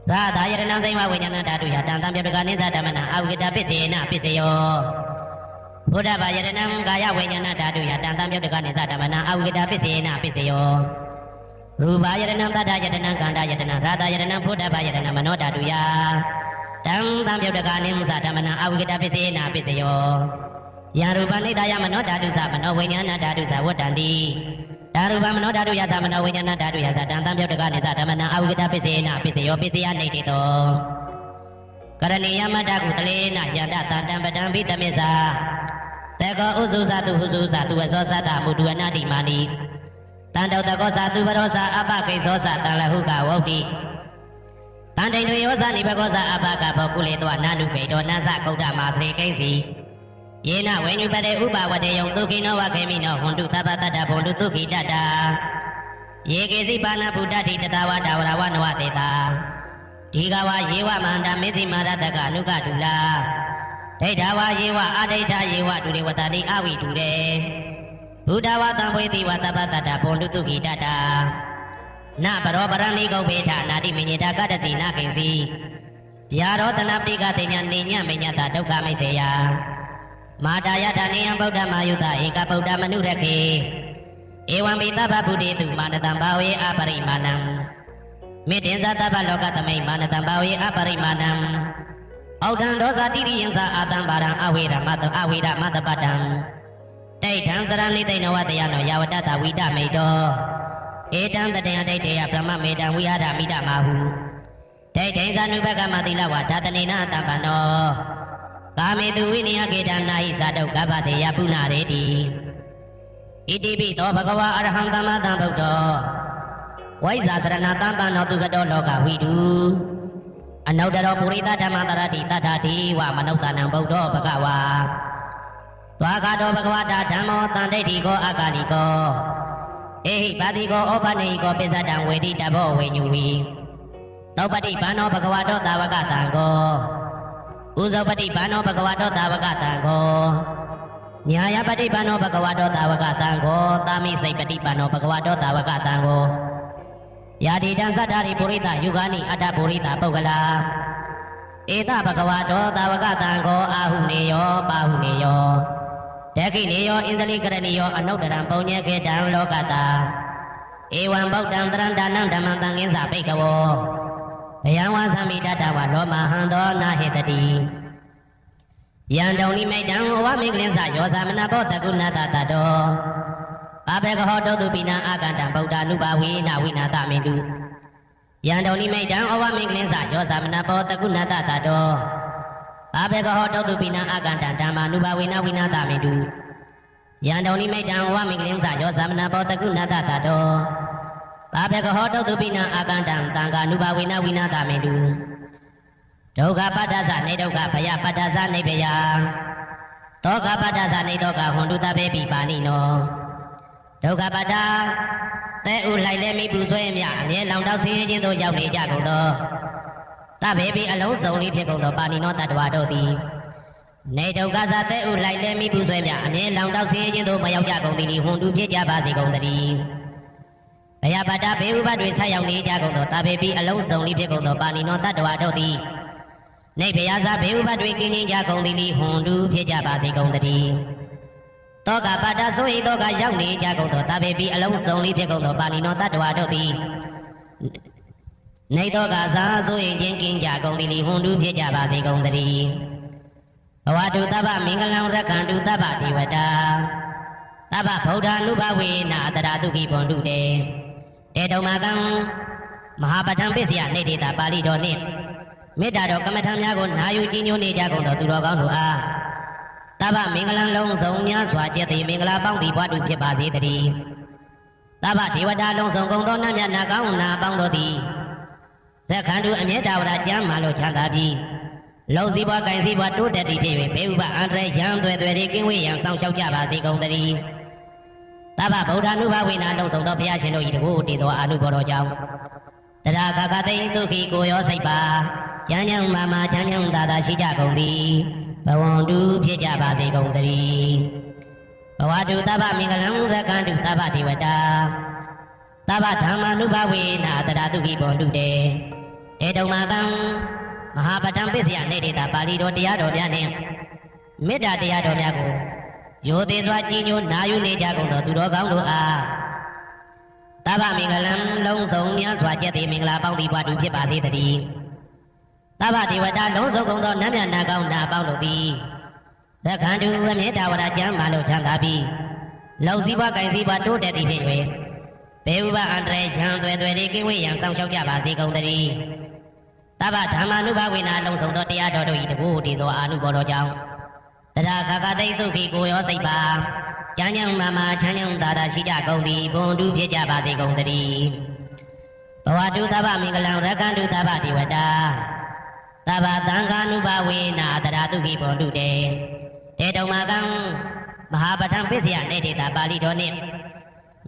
ရာသာယတနံစိမဝိညာဏဓာတုယတံပြုတ်တကနေသဓမ္မနာအဝိတပစ္စေနာပစ္စယောဘုဒ္ဓဘာယတနံကာယဝိညာဏဓာတုယတံပြုတ်တကနေသဓမ္မနာအဝိတပစ္စေနာပစ္စယောရူပယတနံတတ္တယတနံကန္တာယတနံရာသာယတနံဘုဒ္ဓဘာယတနံမနောဓာတုယတံပြုတ်တကနေသဓမ္မနာအဝိတပစ္စေနာပစ္စယောယာရူပနိဒာယမနောဓာတုသမနောဝိညာဏဓာတုသဝတ္တန္တိဓာရူပမနောဓာတုယသမနောဝိညာဏဓာတုယသတံပြုတ်တကနေသဓမ္မနာအဝိတပစ္စေနာပစ္စယောပစ္စယနေတိတောကရဏီယမတ္တကုတလေနယန္တတံပတံဘိတမေသာတေကောဥစုသတုဟုစုသတုဝသောသတ္တမုတုအနာတိမာနိတန်တောတကောသတုဘရောသအပကိသောသတံလဟုကဝုတ်တိတန်တိန်တွေယောဇနိဘကောသအပကဘောကုလေတောနာနုကေတောနသခုဒ္ဓမာသရေကိစီယေနဝေညုပတေဥပဝတေယံဒုခိနောဝခေမိနောဟွန်တုသဗ္ဗတတ္တဘုံတုဒုခိတတ္တာယေကေစီပါဏဗုဒ္ဓတိတတဝဒါဝရဝနဝတေတာဒီကဝယေဝမန္တမေဇိမာရတကအနုကတုလာဒိဋ္ဌဝယေဝအဒိဋ္ဌယေဝတုရေဝတတိအဝိတုရေဘုဒ္ဓဝတံဝေတိဝသဗ္ဗတတ္တဘုံတုဒုခိတတ္တာနပရောပရဏိကုဘေထနာတိမညေတာကတ္တစီနာကိစီဗျာရောတနာပိကတေညနေညမညတာဒုက္ခမိစေယမာတာယတာနေယံဗုဒ္ဓမာယုတဧကဗုဒ္ဓမနုရခေဧဝံပိသဗ္ဗဗုတေတုမာနတံဘာဝေအပရိမာဏံမေတ္တင်ဇသဗ္ဗလောကသမိမာနတံဘာဝေအပရိမာဏံဩဒံဒောဇတိရိယံသာအာတံဘာရံအဝေရမတအဝေရမတပတံတိဋ္ဌံစရဏိသိဏဝတယနောယဝတ္တဝိဒမေတောဧတံတတေယဒိဋ္ဌေယဗြဟ္မမေတံဝိဟာရမိတမဟုဒိဋ္ဌိဇာနုဘကမတိလဝဓာတနေနတံပနောကာမေတုဝိနယကေတနာဟိဇာတုကဗ္ဗတေယပုဏ္ဏရေတိဣတိပိသောဘဂဝါအရဟံသမ္မာသမ္ဗုဒ္ဓောဝိဇာစရဏတံပနောတုကတောလောကဝိတုအနုတ္တရောပုရိသဓမ္မတရတိတတ္ထာတိဝမနုဿနံဗုဒ္ဓောဘဂဝါသွားခါတောဘဂဝတာဓမ္မောတန်ဒိဋ္ဌိကောအကာလိကောဧဟိပါတိကောဩပနေဟိကောပိစ္ဆတံဝေတိတဘောဝေညူဝီသောပတိဘာနောဘဂဝတောတာဝကတံကောဥဇောပတိဘာနောဘဂဝတောတာဝကတံကောညာယပတိဘာနောဘဂဝတောတာဝကတံကောသာမိစိတ်ပတိဘာနောဘဂဝတောတာဝကတံကောယာတိတံသတ္တာရိပုရိသယုဂာနိအတ္တပုရိသပုဂ္ဂလာဧတဘဂဝတောတာဝကတံကောအာဟုနေယောပါဟုနေယောဒက္ခိနေယောဣန္ဒလိကရဏီယောအနုတ္တရံပုံညေခေတံလောကတာဧဝံဗုဒ္ဓံတရံဒါနံဓမ္မံတံငင်းစာဘိကဝောဘယံဝါသမိတတဝလောမဟံသောနာဟေတတိယံတုံနိမိတံဝဝမေကလင်းစာယောသမနာဘောတကုဏတတတောအဘေကဟောတောတုပိနံအာကန္တံဗုဒ္ဓ ानु ဘာဝေနဝိနာတမေတုယံတုံနိမိတံဝဝမေကလင်းစာယောသမနာဘောတကုဏတတတောအဘေကဟောတောတုပိနံအာကန္တံဓမ္မာ ानु ဘာဝေနဝိနာတမေတုယံတုံနိမိတံဝဝမေကလင်းစာယောသမနာဘောတကုဏတတတောဘာဘေကဟောတုတုပိနံအာကန္တံတံဃာ ानु ဘာဝေနဝိနာတမေတုဒုက္ခပတ္တသနေဒုက္ခဘယပတ္တသနေဘယတောကပတ္တသနေတောကဟွန်တုတဘေပိပါဏိနောဒုက္ခပတ္တသဲဥလိုက်လဲမိပူဆွဲမြအမြဲလောင်တောက်ဆင်းရဲခြင်းတို့ရောက်နေကြကုန်သောတဘေပိအလုံးစုံလေးဖြစ်ကုန်သောပါဏိနောတတ္တဝါတို့သည်နေဒုက္ခသသဲဥလိုက်လဲမိပူဆွဲမြအမြဲလောင်တောက်ဆင်းရဲခြင်းတို့မရောက်ကြကုန်သည်ဟွန်တုဖြစ်ကြပါစေကုန်သတည်းဘယပတ္တဘေဥပတွေဆက်ရောက်နေကြကုန်သောတဘေပိအလုံးစုံလေးဖြစ်ကုန်သောပါဏိနောတတ္တဝါတို့သည်နေဘယဇဘေဥပတွေကင်းခြင်းကြကုန်သည်ဟွန်တုဖြစ်ကြပါစေကုန်သတည်းတောကပတ္တဆိုဟိတောကရောက်နေကြကုန်သောတဘေပိအလုံးစုံလေးဖြစ်ကုန်သောပါဏိနောတတ္တဝါတို့သည်နေတောကသာဆိုရင်ချင်းကင်းကြကုန်သည်ဟွန်တုဖြစ်ကြပါစေကုန်သတည်းဘဝတုတဗ္ဗမင်္ဂလံရက္ခန္တုတဗ္ဗဒေဝတာတဗ္ဗဗုဒ္ဓ ानु ဘဝေနာတရာတုခိဘွန်တုတေတေတုံမကံမဟာပဋ္ဌံပစ္စယနေတေတာပါဠိတော်နှင့်မေတ္တာတော်ကမ္မထံများကိုနာယူကြည်ညိုနေကြကုန်သောသူတော်ကောင်းတို့အားတဗ္ဗမင်္ဂလံလုံးစုံများစွာကျက်သည်မင်္ဂလာပေါင်းသည်ဘဝတုဖြစ်ပါစေတည်းတဗ္ဗဒေဝတာလုံးစုံကုန်သောနတ်မြတ်နာကောင်းနာပေါင်းတို့သည်ရက္ခန္တုအမြဲတဝရကျမ်းမာလို့ချမ်းသာပြီးလုံစည်းဘွားကိုင်စည်းဘွားတိုးတက်သည်ဖြစ်၍ဘေဥပအန္တရာယ်ရန်သွဲသွဲတွေကင်းဝေးရန်ဆောင်ရှောက်ကြပါစေကုန်သတည်းတဗ္ဗဗုဒ္ဓ ानु ဘဝေနာလုံးစုံသောဘုရားရှင်တို့၏တဘို့တည်သောအာနုဘော်တော်ကြောင့် ရာခခသိဒုက္ခိကိုရောစိတ်ပါကျမ်းကျမ်းမာမာချမ်းချမ်းသာသာရှိကြကုန်သည်ဘဝန္တုဖြစ်ကြပါစေကုန်သတည်းဘဝတုသဗ္ဗမင်္ဂလံရကံတုသဗ္ဗဒေဝတာသဗ္ဗဓမ္မာနုဘဝေနာတရာဒုက္ခိဘောတုတေဧတုံမာကံမဟာပတံပစ္စယနေတေတာပါဠိတော်တရားတော်များနှင့်မေတ္တာတရားတော်များကိုရိုသေစွာကြည်ညိုနာယူနေကြကုန်သောသူတော်ကောင်းတို့အားသဗ္ဗမင်္ဂလံလုံးစုံများစွာကျက်သည်မင်္ဂလာပေါင်းသည်ဘဝတုဖြစ်ပါစေတည်းသဗ္ဗဒေဝတာလုံးစုံကုန်သောနတ်မြတ်နာကောင်းနာပေါင်းတို့သည်ရခန္တုအမြဲတဝရကျမ်းမာလို့ချမ်းသာပြီးလုံစည်းပွားကင်စည်းပွားတိုးတက်သည်ဖြစ်၍ဘေဥပအန္တရာယ်ရန်သွဲသွဲတွေကင်းဝေးရန်ဆောင်ရှောက်ကြပါစေကုန်သတည်းသဗ္ဗဓမ္မာနုဘဝေနာလုံးစုံသောတရားတော်တို့၏တကူတည်သောအာနုဘောတော်ကြောင့်တရာခခသိဒုက္ခိကိုရောစိတ်ပါကျမ်းကျမ်းမာမာချမ်းချမ်းသာသာရှိကြကုန်သည်ဘုံတုဖြစ်ကြပါစေကုန်သတည်းဘဝတုသဗ္ဗမင်္ဂလံရကံတုသဗ္ဗဒေဝတာသဗ္ဗသံဃာနုဘဝေနာတရာဒုက္ခိဘောတုတေဧတုံမာကံမဟာပဋ္ဌံပစ္စယနေတေတာပါဠိတော်နှင့်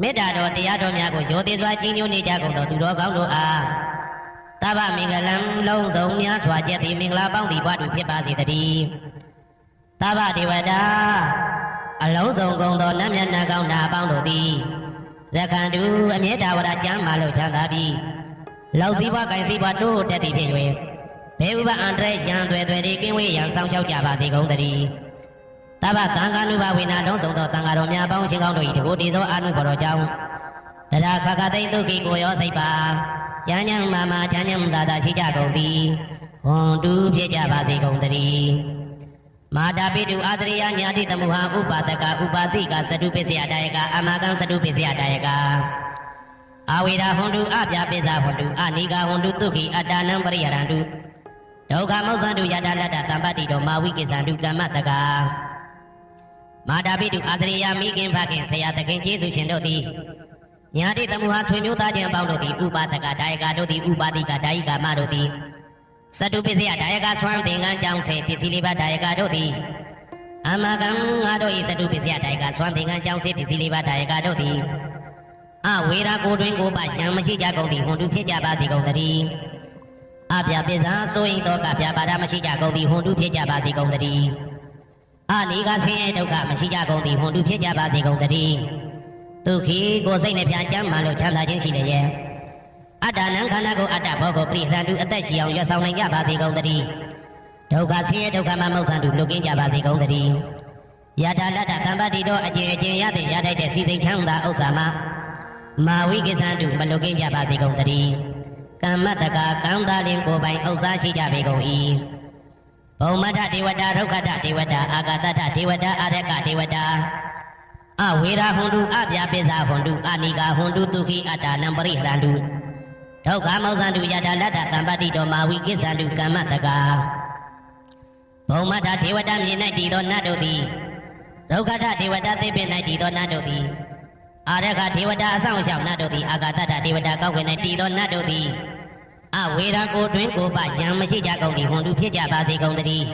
မေတ္တာတော်တရားတော်များကိုရိုသေစွာကြီးညိုနေကြကုန်သောသူတော်ကောင်းတို့အားသဗ္ဗမင်္ဂလံလုံးစုံများစွာကျက်သည်မင်္ဂလာပေါင်းသည်ဘဝတုဖြစ်ပါစေတည်းသဗ္ဗဒေဝတာအလုံးစုံကုန်သောနတ်မြတ်နာကောင်းနာပေါင်းတို့သည်ရခန္တုအမြဲတဝရကျမ်းမာလို့ချမ်းသာပြီးလောက်စည်းပွားကင်စည်းပွားတိုးတက်သည်ဖြစ်၍ဘေဥပအန္တရာယ်ရန်သွဲသွဲတွေကင်းဝေးရန်ဆောင်ရှောက်ကြပါစေကုန်သတည်းသဗ္ဗသံဃာနုဘဝေနာလုံးစုံသောသံဃာတော်များပေါင်းရှင်ကောင်းတို့၏တကူတည်သောအာနုဘော်တော်ကြောင့်တရာခခသိဒုက္ခိကိုရောစိတ်ပါဉာဏ်ဉာဏ်မာမာချမ်းချမ်းသာသာရှိကြကုန်သည်ဝန္တုဖြစ်ကြပါစေကုန်သတည်းမာတာပိတုအာသရိယညာတိသမုဟာဥပါဒကဥပါတိကသတုပစ္စယတာယကအမကံသတုပစ္စယတာယကအာဝေရာဟွန်တုအပြပိဇာဟွန်တုအနိကာဟွန်တုဒုက္ခိအတ္တနံပရိယရံတုဒုက္ခမောက္ခန္တုယတလတ္တတမ္ပတိတောမာဝိကိစ္ဆန္တုကမ္မတကာမာတာပိတုအာသရိယမိခင်ဖခင်ဆရာသခင်ကျေးဇူးရှင်တို့သည်ညာတိသမုဟာဆွေမျိုးသားချင်းပေါင်းတို့သည်ဥပါဒကဒါယကတို့သည်ဥပါတိကဒါယိကာမတို့သည်သတုပစ္စယဒါယကဆွမ်းသင်္ကန်းကြောင့်ဆယ်ပစ္စည်းလေးပါးဒါယကတို့သည်အမကံငါတို့၏သတုပစ္စယဒါယကဆွမ်းသင်္ကန်းကြောင့်ဆယ်ပစ္စည်းလေးပါးဒါယကတို့သည်အဝေရာကိုတွင်ကိုပယံမရှိကြကုန်သည်ဟွန်တုဖြစ်ကြပါစေကုန်သတည်းအပြပိဇာဆိုရင်တော့ကပြပါဒမရှိကြကုန်သည်ဟွန်တုဖြစ်ကြပါစေကုန်သတည်းအနိကဆင်းရဲဒုက္ခမရှိကြကုန်သည်ဟွန်တုဖြစ်ကြပါစေကုန်သတည်းဒုက္ခိကိုစိတ်နှပြကျမ်းမှလို့ချမ်းသာခြင်းရှိလျက်အတ္တနံခန္ဓာကိုအတ္တဘောကိုပြိဟရတုအသက်ရှိအောင်ရွတ်ဆောင်နိုင်ကြပါစေကုန်သတည်းဒုက္ခဆင်းရဲဒုက္ခမမောက္ခန္တုလွတ်ကင်းကြပါစေကုန်သတည်းယတာလတ္တတမ္ပတိတော်အကျင့်အကျင့်ရတဲ့ရတတ်တဲ့စီစိတ်ချမ်းသာဥစ္စာမှာမာဝိကိစ္ဆန္တုမလွတ်ကင်းကြပါစေကုန်သတည်းကမ္မတကာကံသားလင်ကိုယ်ပိုင်ဥစ္စာရှိကြပေကုန်၏ဘုံမထဒေဝတာဒုက္ခတဒေဝတာအာဂတတဒေဝတာအာရကဒေဝတာအဝေရာဟွန်တုအပြပိဇာဟွန်တုအနိကာဟွန်တုဒုက္ခိအတ္တနံပရိဟရန္တုဒုက္ခမောက္ခန္တုယတာလတ္တတမ္ပတိတောမာဝိကိစ္ဆန္တုကမ္မတကာဘုံမထဒေဝတာမြေ၌တည်သောနတ်တို့သည်ဒုက္ခတဒေဝတာသိပင်၌တည်သောနတ်တို့သည်အာရကဒေဝတာအဆောင်ရှောက်နတ်တို့သည်အာဂတတဒေဝတာကောက်ွယ်၌တည်သောနတ်တို့သည်အဝေရာကိုတွင်ကိုပယံမရှိကြကုန်သည်ဟွန်တုဖြစ်ကြပါစေကုန်သတည်း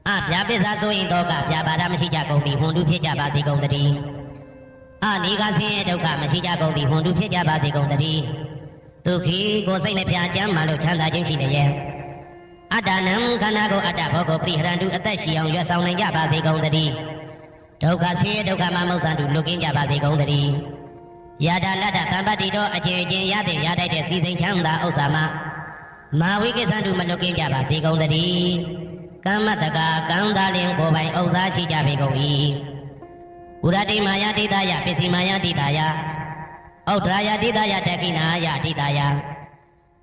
အဗျာပစ္စာဆိုရင်တော့ကဗျာပါဒမရှိကြကုန်သည်ဟွန်တုဖြစ်ကြပါစေကုန်သတည်းအနိကဆင်းရဲဒုက္ခမရှိကြကုန်သည်ဟွန်တုဖြစ်ကြပါစေကုန်သတည်းဒုက္ခိကိုစိတ်နှပြကျမ်းမှလို့ချမ်းသာခြင်းရှိလျက်အတ္တနံခန္ဓာကိုအတ္တဘောကိုပြိဟရန္တုအသက်ရှိအောင်ရွတ်ဆောင်နိုင်ကြပါစေကုန်သတည်းဒုက္ခဆင်းရဲဒုက္ခမမောက္ခန္တုလွတ်ကင်းကြပါစေကုန်သတည်းယတာလတ္တတမ္ပတိတော်အကျင့်အကျင့်ရတဲ့ရတတ်တဲ့စီစိန်ချမ်းသာဥစ္စာမှာမာဝိကိစ္ဆန္တုမလွတ်ကင်းကြပါစေကုန်သတည်းကမ္မတကာကံသားလင်ကိုယ်ပိုင်ဥစ္စာရှိကြပေကုန်၏ဥရတိမာယတိတယပစ္စည်းမာယတိတယဩဒရာယတိတယတခိနာယတိတယ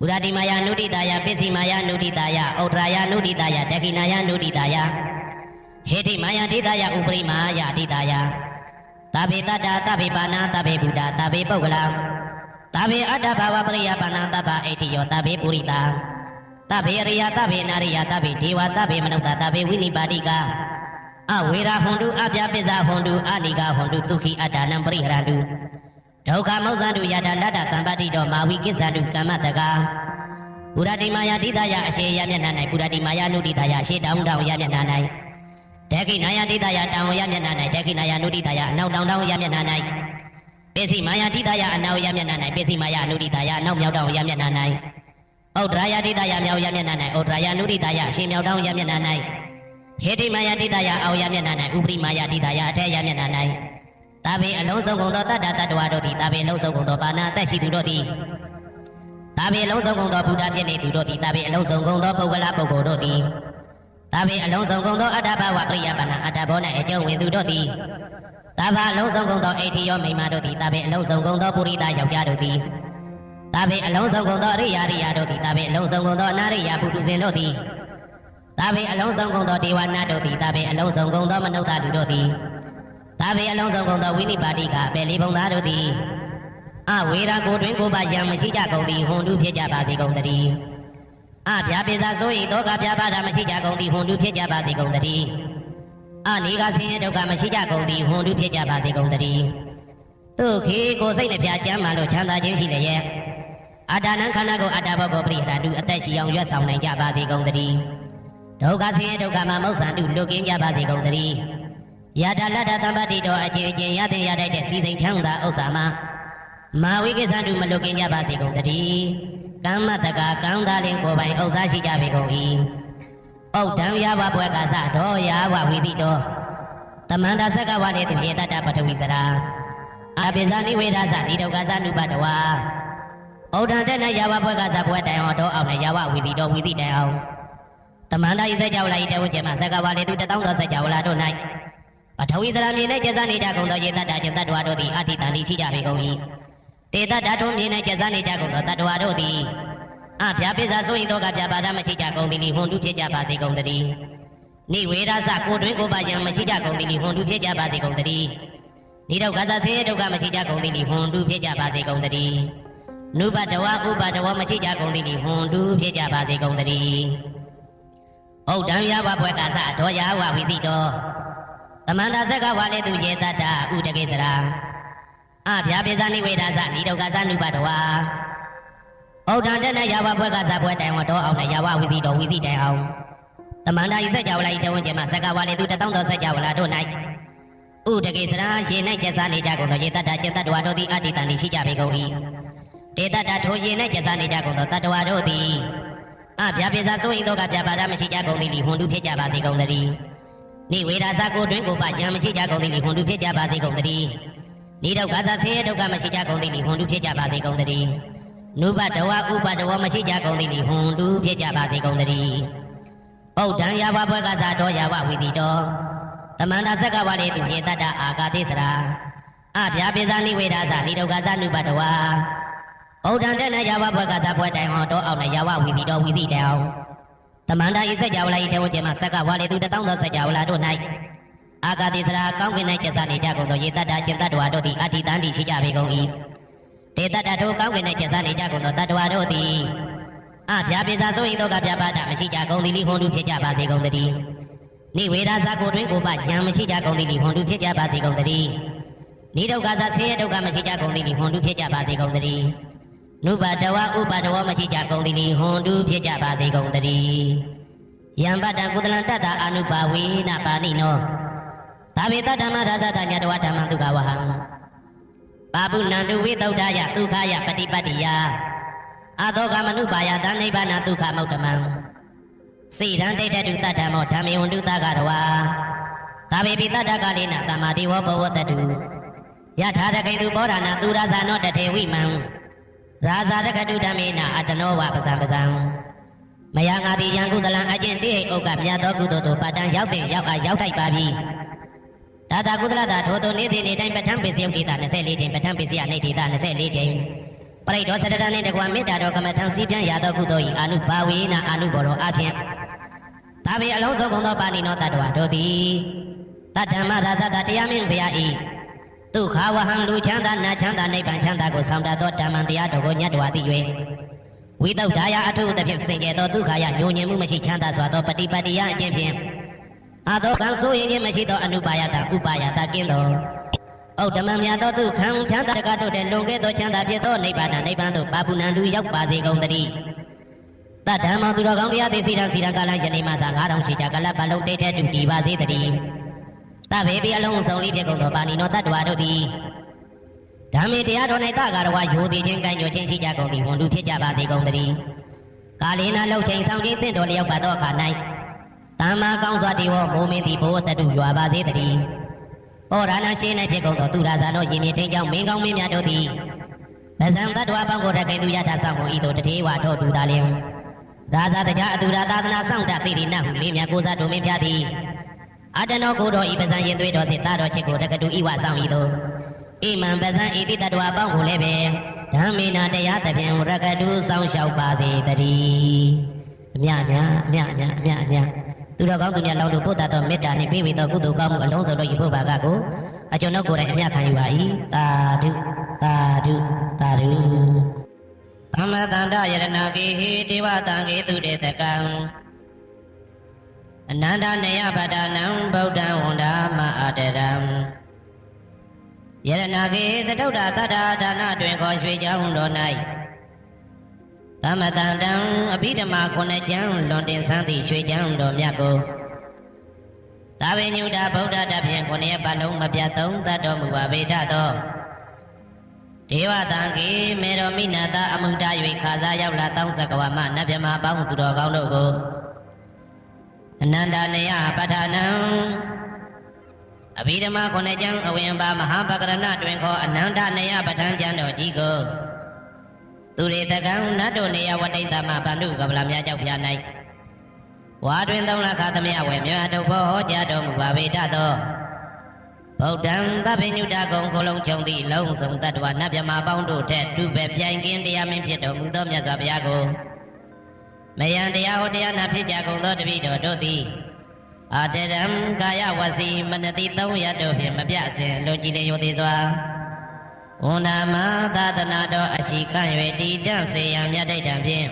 ဥရတိမာယနုတိတယပစ္စည်းမာယနုတိတယဩဒရာယနုတိတယတခိနာယနုတိတယဟေတိမာယတိတယဥပရိမာယတိတယသဗ္ဗေတတ္တသဗ္ဗေပါဏသဗ္ဗေဗုဒ္ဓသဗ္ဗေပုဂ္ဂလသဗ္ဗေအတ္တဘာဝပရိယပါဏသဗ္ဗအိဋ္ဌိယောသဗ္ဗေပုရိတာသဗ္ဗေရိယသဗ္ဗေနာရိယသဗ္ဗေဒေဝသဗ္ဗေမနုဿသဗ္ဗေဝိနိပါတိကအဝေရာဟွန်တုအပြပိစ္ဆာဟွန်တုအနိကာဟွန်တုဒုက္ခိအတ္တနံပရိဟရန္တုဒုက္ခမောက္ခန္တုယတာလတ္တတမ္ပတိတောမာဝိကိစ္ဆန္တုကမ္မတကာပုရတိမာယတိတယအရှိယမျက်နှာ၌ပုရတိမာယနုတိတယအရှိတောင်းတောင်းယမျက်နှာ၌ဒက္ခိနာယတိတယတောင်းယမျက်နှာ၌ဒက္ခိနာယနုတိတယအနောက်တောင်းတောင်းယမျက်နှာ၌ ပိစိမာယာတိတယအနောက်ရမျက်နှာ၌ပိစိမာယာအနုဒိတယအနောက်မြောက်တောင်ရမျက်နှာ၌ဩဒရာယတိတယမြောက်ရမျက်နှာ၌ဩဒရာယအနုဒိတယအရှင်မြောက်တောင်ရမျက်နှာ၌ဟေတိမာယာတိတယအောက်ရမျက်နှာ၌ဥပရိမာယာတိတယအထက်ရမျက်နှာ၌တာပင်အလုံးစုံကုန်သောတတ္တတ္တဝါတို့သည်တာပင်အလုံးစုံကုန်သောပါဏအသက်ရှိသူတို့သည်တာပင်အလုံးစုံကုန်သောဘုဒ္ဓဖြစ်နေသူတို့သည်တာပင်အလုံးစုံကုန်သောပုဂ္ဂလပုဂ္ဂိုလ်တို့သည်တာပင်အလုံးစုံကုန်သောအတ္တဘဝပရိယပါဏအတ္တဘော၌အကျုံးဝင်သူတို့သည်တာဘာအလုံးစုံကုန်သောအိဋ္ဌိယောမိမတို့သည်တာပင်အလုံးစုံကုန်သောပုရိသယောက်ျားတို့သည်တာပင်အလုံးစုံကုန်သောအရိယာရိယာတို့သည်တာပင်အလုံးစုံကုန်သောအနာရိယာပုထုဇဉ်တို့သည်တာပင်အလုံးစုံကုန်သောဒေဝနာတို့သည်တာပင်အလုံးစုံကုန်သောမနုဿလူတို့သည်တာပင်အလုံးစုံကုန်သောဝိနိပါတိကအပေလေးပုံသားတို့သည်အဝေရာကိုတွင်ကိုပါယံမရှိကြကုန်သည်ဟွန်တုဖြစ်ကြပါစေကုန်သတည်းအဗျာပိစာဆို၏တောကဗျာပါဒမရှိကြကုန်သည်ဟွန်တုဖြစ်ကြပါစေကုန်သတည်းအနိကဆင်းရဲဒုက္ခမရှိကြကုန်သည်ဟွန်တုဖြစ်ကြပါစေကုန်သတည်းသူခေကိုစိတ်နှပြကျမ်းမာလို့ချမ်းသာခြင်းရှိလျက်အာတာနံခန္ဓာကိုအတ္တဘောကိုပရိဟရတုအသက်ရှိအောင်ရွတ်ဆောင်နိုင်ကြပါစေကုန်သတည်းဒုက္ခဆင်းရဲဒုက္ခမှာမောက္ဆန္တုလွတ်ကင်းကြပါစေကုန်သတည်းယတာလတ္တသံပတိတော်အကျဉ်အကျဉ်ရတဲ့ရတဲ့စီစိန်ချမ်းသာဥစ္စာမှာမာဝိကိစ္စတုမလွတ်ကင်းကြပါစေကုန်သတည်းကမ္မတကကံသားလင်ကိုယ်ပိုင်ဥစ္စာရှိကြပေကုန်၏ဩဒံယဝဘွယ်ကသတော်ယာဝဝိသိတော်တမန္တသက္ကဝလေသူယေတတပထဝီစရာအပိဇာနိဝေဒသနိဒုက္ခသနုပတဝါဩဒံတဲ့နယဝဘွယ်ကသဘွယ်တိုင်အောင်တော်အောင်နဲ့ယဝဝိသိတော်ဝိသိတိုင်အောင်တမန္တဤစကြောလာဤတဝကျမှာသက္ကဝလေသူတထောင်သောစကြောလာတို့၌ပထဝီစရာမြေ၌ကျဇာနေကြကုန်သောယေတတကျင်တတ္တဝါတို့သည်အဋ္ဌိတန်ရှိကြပေကုန်၏တေတတထုံးမြေ၌ကျဇာနေကြကုန်သောတတ္တဝါတို့သည်အဗျာပိစာဆိုရင်တော့ကဗျာပါဒမရှိကြကုန်သည်လီဟွန်တုဖြစ်ကြပါစေကုန်သတည်းနိဝေဒသကိုတွင်ကိုပါယံမရှိကြကုန်သည်လီဟွန်တုဖြစ်ကြပါစေကုန်သတည်းနိဒုက္ခသဆေဒုက္ခမရှိကြကုန်သည်လီဟွန်တုဖြစ်ကြပါစေကုန်သတည်းနုပတဝဥပတဝမရှိကြကုန်သည်လီဟွန်တုဖြစ်ကြပါစေကုန်သတည်းဩဒံယဝဘွယ်ကသဒောယဝဝိသိတောတမန္တသက္ကဝါလေသူယေတတဥဒကေစရာအဗျာပိစာနိဝေဒသနိဒုက္ခသနုပတဝါဩဒံတနယဝဘွယ်ကသဘွယ်တိုင်ဝတော်အောင်နဲ့ယဝဝိသိတော်ဝိသိတိုင်အောင်တမန္တဤစကြောလာဤတဝန်းကျမှာသက္ကဝါလေသူတထောင်သောစကြောလာတို့၌ဥဒကေစရာရေ၌ကျက်စားနေကြကုန်သောယေတတကျင်တတ္တဝါတို့သည်အတ္တိတန်ရှိကြပေကုန်၏တေတတထိုရေ၌ကျက်စားနေကြကုန်သောတတ္တဝါတို့သည်အဗျာပိစာဆိုရင်တော့ကဗျာပါဒမရှိကြကုန်သည်လီဟွန်တုဖြစ်ကြပါစေကုန်သတည်းနိဝေဒသကိုတွင်ကိုပါယံမရှိကြကုန်သည်လီဟွန်တုဖြစ်ကြပါစေကုန်သတည်းနိဒုက္ခသဆင်းရဲဒုက္ခမရှိကြကုန်သည်လီဟွန်တုဖြစ်ကြပါစေကုန်သတည်းနုပတဝဥပတဝမရှိကြကုန်သည်လီဟွန်တုဖြစ်ကြပါစေကုန်သတည်းဩဒံယဝဘွယ်ကသတော်ယဝဝိသိတော်တမန္တသက္ကဝါလေသူယေတတအာဂတိစရာအဗျာပိစာနိဝေဒသနိဒုက္ခသနုပတဝါဩဒံတနယဝဘွယ်ကသဘွယ်တိုင်အောင်တော်အောင်နဲ့ယဝဝိသိတော်ဝိသိတိုင်အောင်တမန္တဤစကြောလာဤတေဝကျမှာသက္ကဝါလေသူတထောင်သောစကြောလာတို့၌အာဂတိစရာကောင်းကင်၌ကျက်စားနေကြကုန်သောယေတတကျင်တတ္တဝါတို့သည်အဋ္ဌိတန်ရှိကြပေကုန်၏တေတတထိုကောင်းကင်၌ကျက်စားနေကြကုန်သောတတ္တဝါတို့သည်အဗျာပိစာဆိုရင်တော့ကဗျာပါဒမရှိကြကုန်သည်လီဟွန်တုဖြစ်ကြပါစေကုန်သတည်းနိဝေဒသကိုတွင်ကိုပါယံမရှိကြကုန်သည်လီဟွန်တုဖြစ်ကြပါစေကုန်သတည်းနိဒုက္ခသဆင်းရဲဒုက္ခမရှိကြကုန်သည်လီဟွန်တုဖြစ်ကြပါစေကုန်သတည်းနုပတဝဥပတဝမရှိကြကုန်သည်လီဟွန်တုဖြစ်ကြပါစေကုန်သတည်းယံပတ္တကုသလံတတ္တအနုပါဝေနပါဏိနောသာဝေတဓမ္မရာဇတညတဝဓမ္မတုခဝဟံပါပုဏ္ဏတုဝိသုဒ္ဓယဒုက္ခယပฏิပတ္တိယအသောကမနုပါယသနိဗ္ဗာနဒုက္ခမௌတ္တမံစိရန်ဒိဋ္ဌတုတတ္တမောဓမ္မေဝန္တုတကရဝါသာဝေပိတတ္တကလိနသမ္မာတိဝဘဝတတုယထာရခိတုဘောဓနာသူရဇာနောတထေဝိမံရာဇာရခတုဓမ္မေနအတနောဝပဇံပဇံမယငါတိယံကုသလံအကျင့်တိဟိဥက္ကမြတ်သောကုသိုလ်တို့ပတ္တံရောက်တဲ့ရောက်အားရောက်ထိုက်ပါပြီဒါသာကုသလတာထိုသောနေ့စဉ်နေ့တိုင်းပဋ္ဌာန်းပစ္စယုတ်တိတာ24ချိန်ပဋ္ဌာန်းပစ္စယနေတိတာ24ချိန်ပရိဒောစတတနှင့်တကွာမေတ္တာတော်ကမ္မထံစီပြန်ရသောကုသိုလ်၏အာနုဘာဝေနအာနုဘောရောအဖြင့်ဒါပေအလုံးစုံကုန်သောပါဏိနောတတ္တဝါတို့သည်တတ္တမရာဇတတရားမင်းဘုရား၏ဒုက္ခဝဟံလူချမ်းသာနတ်ချမ်းသာနိဗ္ဗာန်ချမ်းသာကိုဆောင်တတ်သောဓမ္မတရားတော်ကိုညတ်တော်သိ၍ဝိသုဒ္ဓယအထုသဖြင့်စင်ကြယ်သောဒုက္ခယညှို့ညင်မှုမရှိချမ်းသာစွာသောပฏิပတ္တိယအကျင့်ဖြင့်အသောကံဆိုရင်ခြင်းမရှိသောအနုပါယတဥပါယတကင်းသောဩဓမ္မမြတ်သောဒုက္ခံချမ်းသာကတို့တဲ့လွန်ကဲသောချမ်းသာဖြစ်သောနိဗ္ဗာန်နိဗ္ဗာန်သို့ပါပုဏ္ဏလူရောက်ပါစေကုန်သတည်းတတ္တမသူတော်ကောင်းတရားသိစီရန်စီရန်ကာလယနေ့မှစ9000ရှိကြကလပ်ပလုံးတိတ်တဲ့တူတည်ပါစေတည်းတဗေပိအလုံးစုံလေးဖြစ်ကုန်သောပါဏိနောတတ္တဝါတို့သည် ဓမ္မေတရားတော်၌တကာရဝယိုတိချင်းကံကြိုချင်းရှိကြကုန်သည်ဝန်လူဖြစ်ကြပါစေကုန်သတည်းကာလီနာလှုပ်ချိန်ဆောင်ခြင်းတင့်တော်လျောက်ပါသောအခါ၌တမ္မာကောင်းစွာတည်ဝမိုးမင်းသည်ဘိုးတတုရွာပါစေတည်းဩရဏရှိ၌ဖြစ်ကုန်သောသူရာဇာတို့ရင်မြေထိန်ကြောင့်မင်းကောင်းမင်းများတို့သည်ဗဇံတ္တဝါပေါင်းကိုရခိုင်သူရထဆောင်ကိုဤသို့တထေဝထောတူသာလျင်ရာဇာတရားအတူရာသာသနာဆောင်တသိရိနဟုလေးမြတ်ကိုစားတို့မင်းဖျားသည်အတနောကိုတော်ဤပဇံရင်သွေးတော်စေတာတော်ချစ်ကိုတက္ကတူဤဝဆောင်ဤသို့ဣမံပဇံဤတိတ္တဝါပေါင်းကိုလည်းပဲဓမ္မေနာတရားသဖြင့်ရကတူဆောင်လျှောက်ပါစေတည်းအမြအမြသူတော်ကောင်းသူများလောင်းတို့ပို့တာတော်မေတ္တာနှင့်ပြည့်ဝသောကုသိုလ်ကောင်းမှုအလုံးစုံတို့ဤဖို့ပါကကိုအကျွန်ုပ်ကိုယ်တိုင်အမြခံယူပါ၏သာဓုသာဓုသာဓုသမတန္တယရဏဂေဟိဒေဝတံဂေသူတေတကံအနန္တနေယပဒနံဗုဒ္ဓံဝန္ဒာမအာတရံယရဏဂေသတုဒ္ဓသတ္တဒါနတွင်ခေါ်ရွှေကြောင်းတော်၌သမတန္တံအဘိဓမ္မာခုနှစ်ကျမ်းလွန်တင်ဆန်းသည့်ရွှေကြောင်းတော်မြတ်ကိုသာဝေညုတာဗုဒ္ဓတဖြင့်ခုနှစ်ရက်ပတ်လုံးမပြတ်သုံးသတ်တော်မူပါပေတတ်သောဒေဝတံကေမေတော်မိနာတာအမှုတ၍ခါစားရောက်လာတောင်းစကဝါမနတ်မြမပေါင်းသူတော်ကောင်းတို့ကိုအနန္တနေယပဋ္ဌာနံအဘိဓမ္မာခုနှစ်ကျမ်းအဝင်ပါမဟာပကရဏတွင်ခေါ်အနန္တနေယပဋ္ဌာန်းကျမ်းတော်ကြီးကိုသူရေတကံနတ်တို့နေယဝတိတမဗန္ဓုကပလာများကြောက်ပြ၌ဝါတွင်သုံးလခါသမယဝေမြတ်တို့ဘောဟောကြားတော်မူပါပေတတ်သောဗုဒ္ဓံသဗ္ဗညုတကုံကိုလုံးချုံသည့်လုံးစုံတ attva နတ်မြမပေါင်းတို့ထက်တူပဲပြိုင်ကင်းတရားမင်းဖြစ်တော်မူသောမြတ်စွာဘုရားကိုမယံတရားဟောတရားနာဖြစ်ကြကုန်သောတပည့်တော်တို့သည်အာတရံကာယဝစီမနတိ300တို့ဖြင့်မပြအစဉ်လွန်ကြည်လင်ရိုသေစွာဝန္ဒာမသာသနာတော်အရှိခန့်၍တည်တံ့စေရန်မြတ်တိတ်တံဖြင့်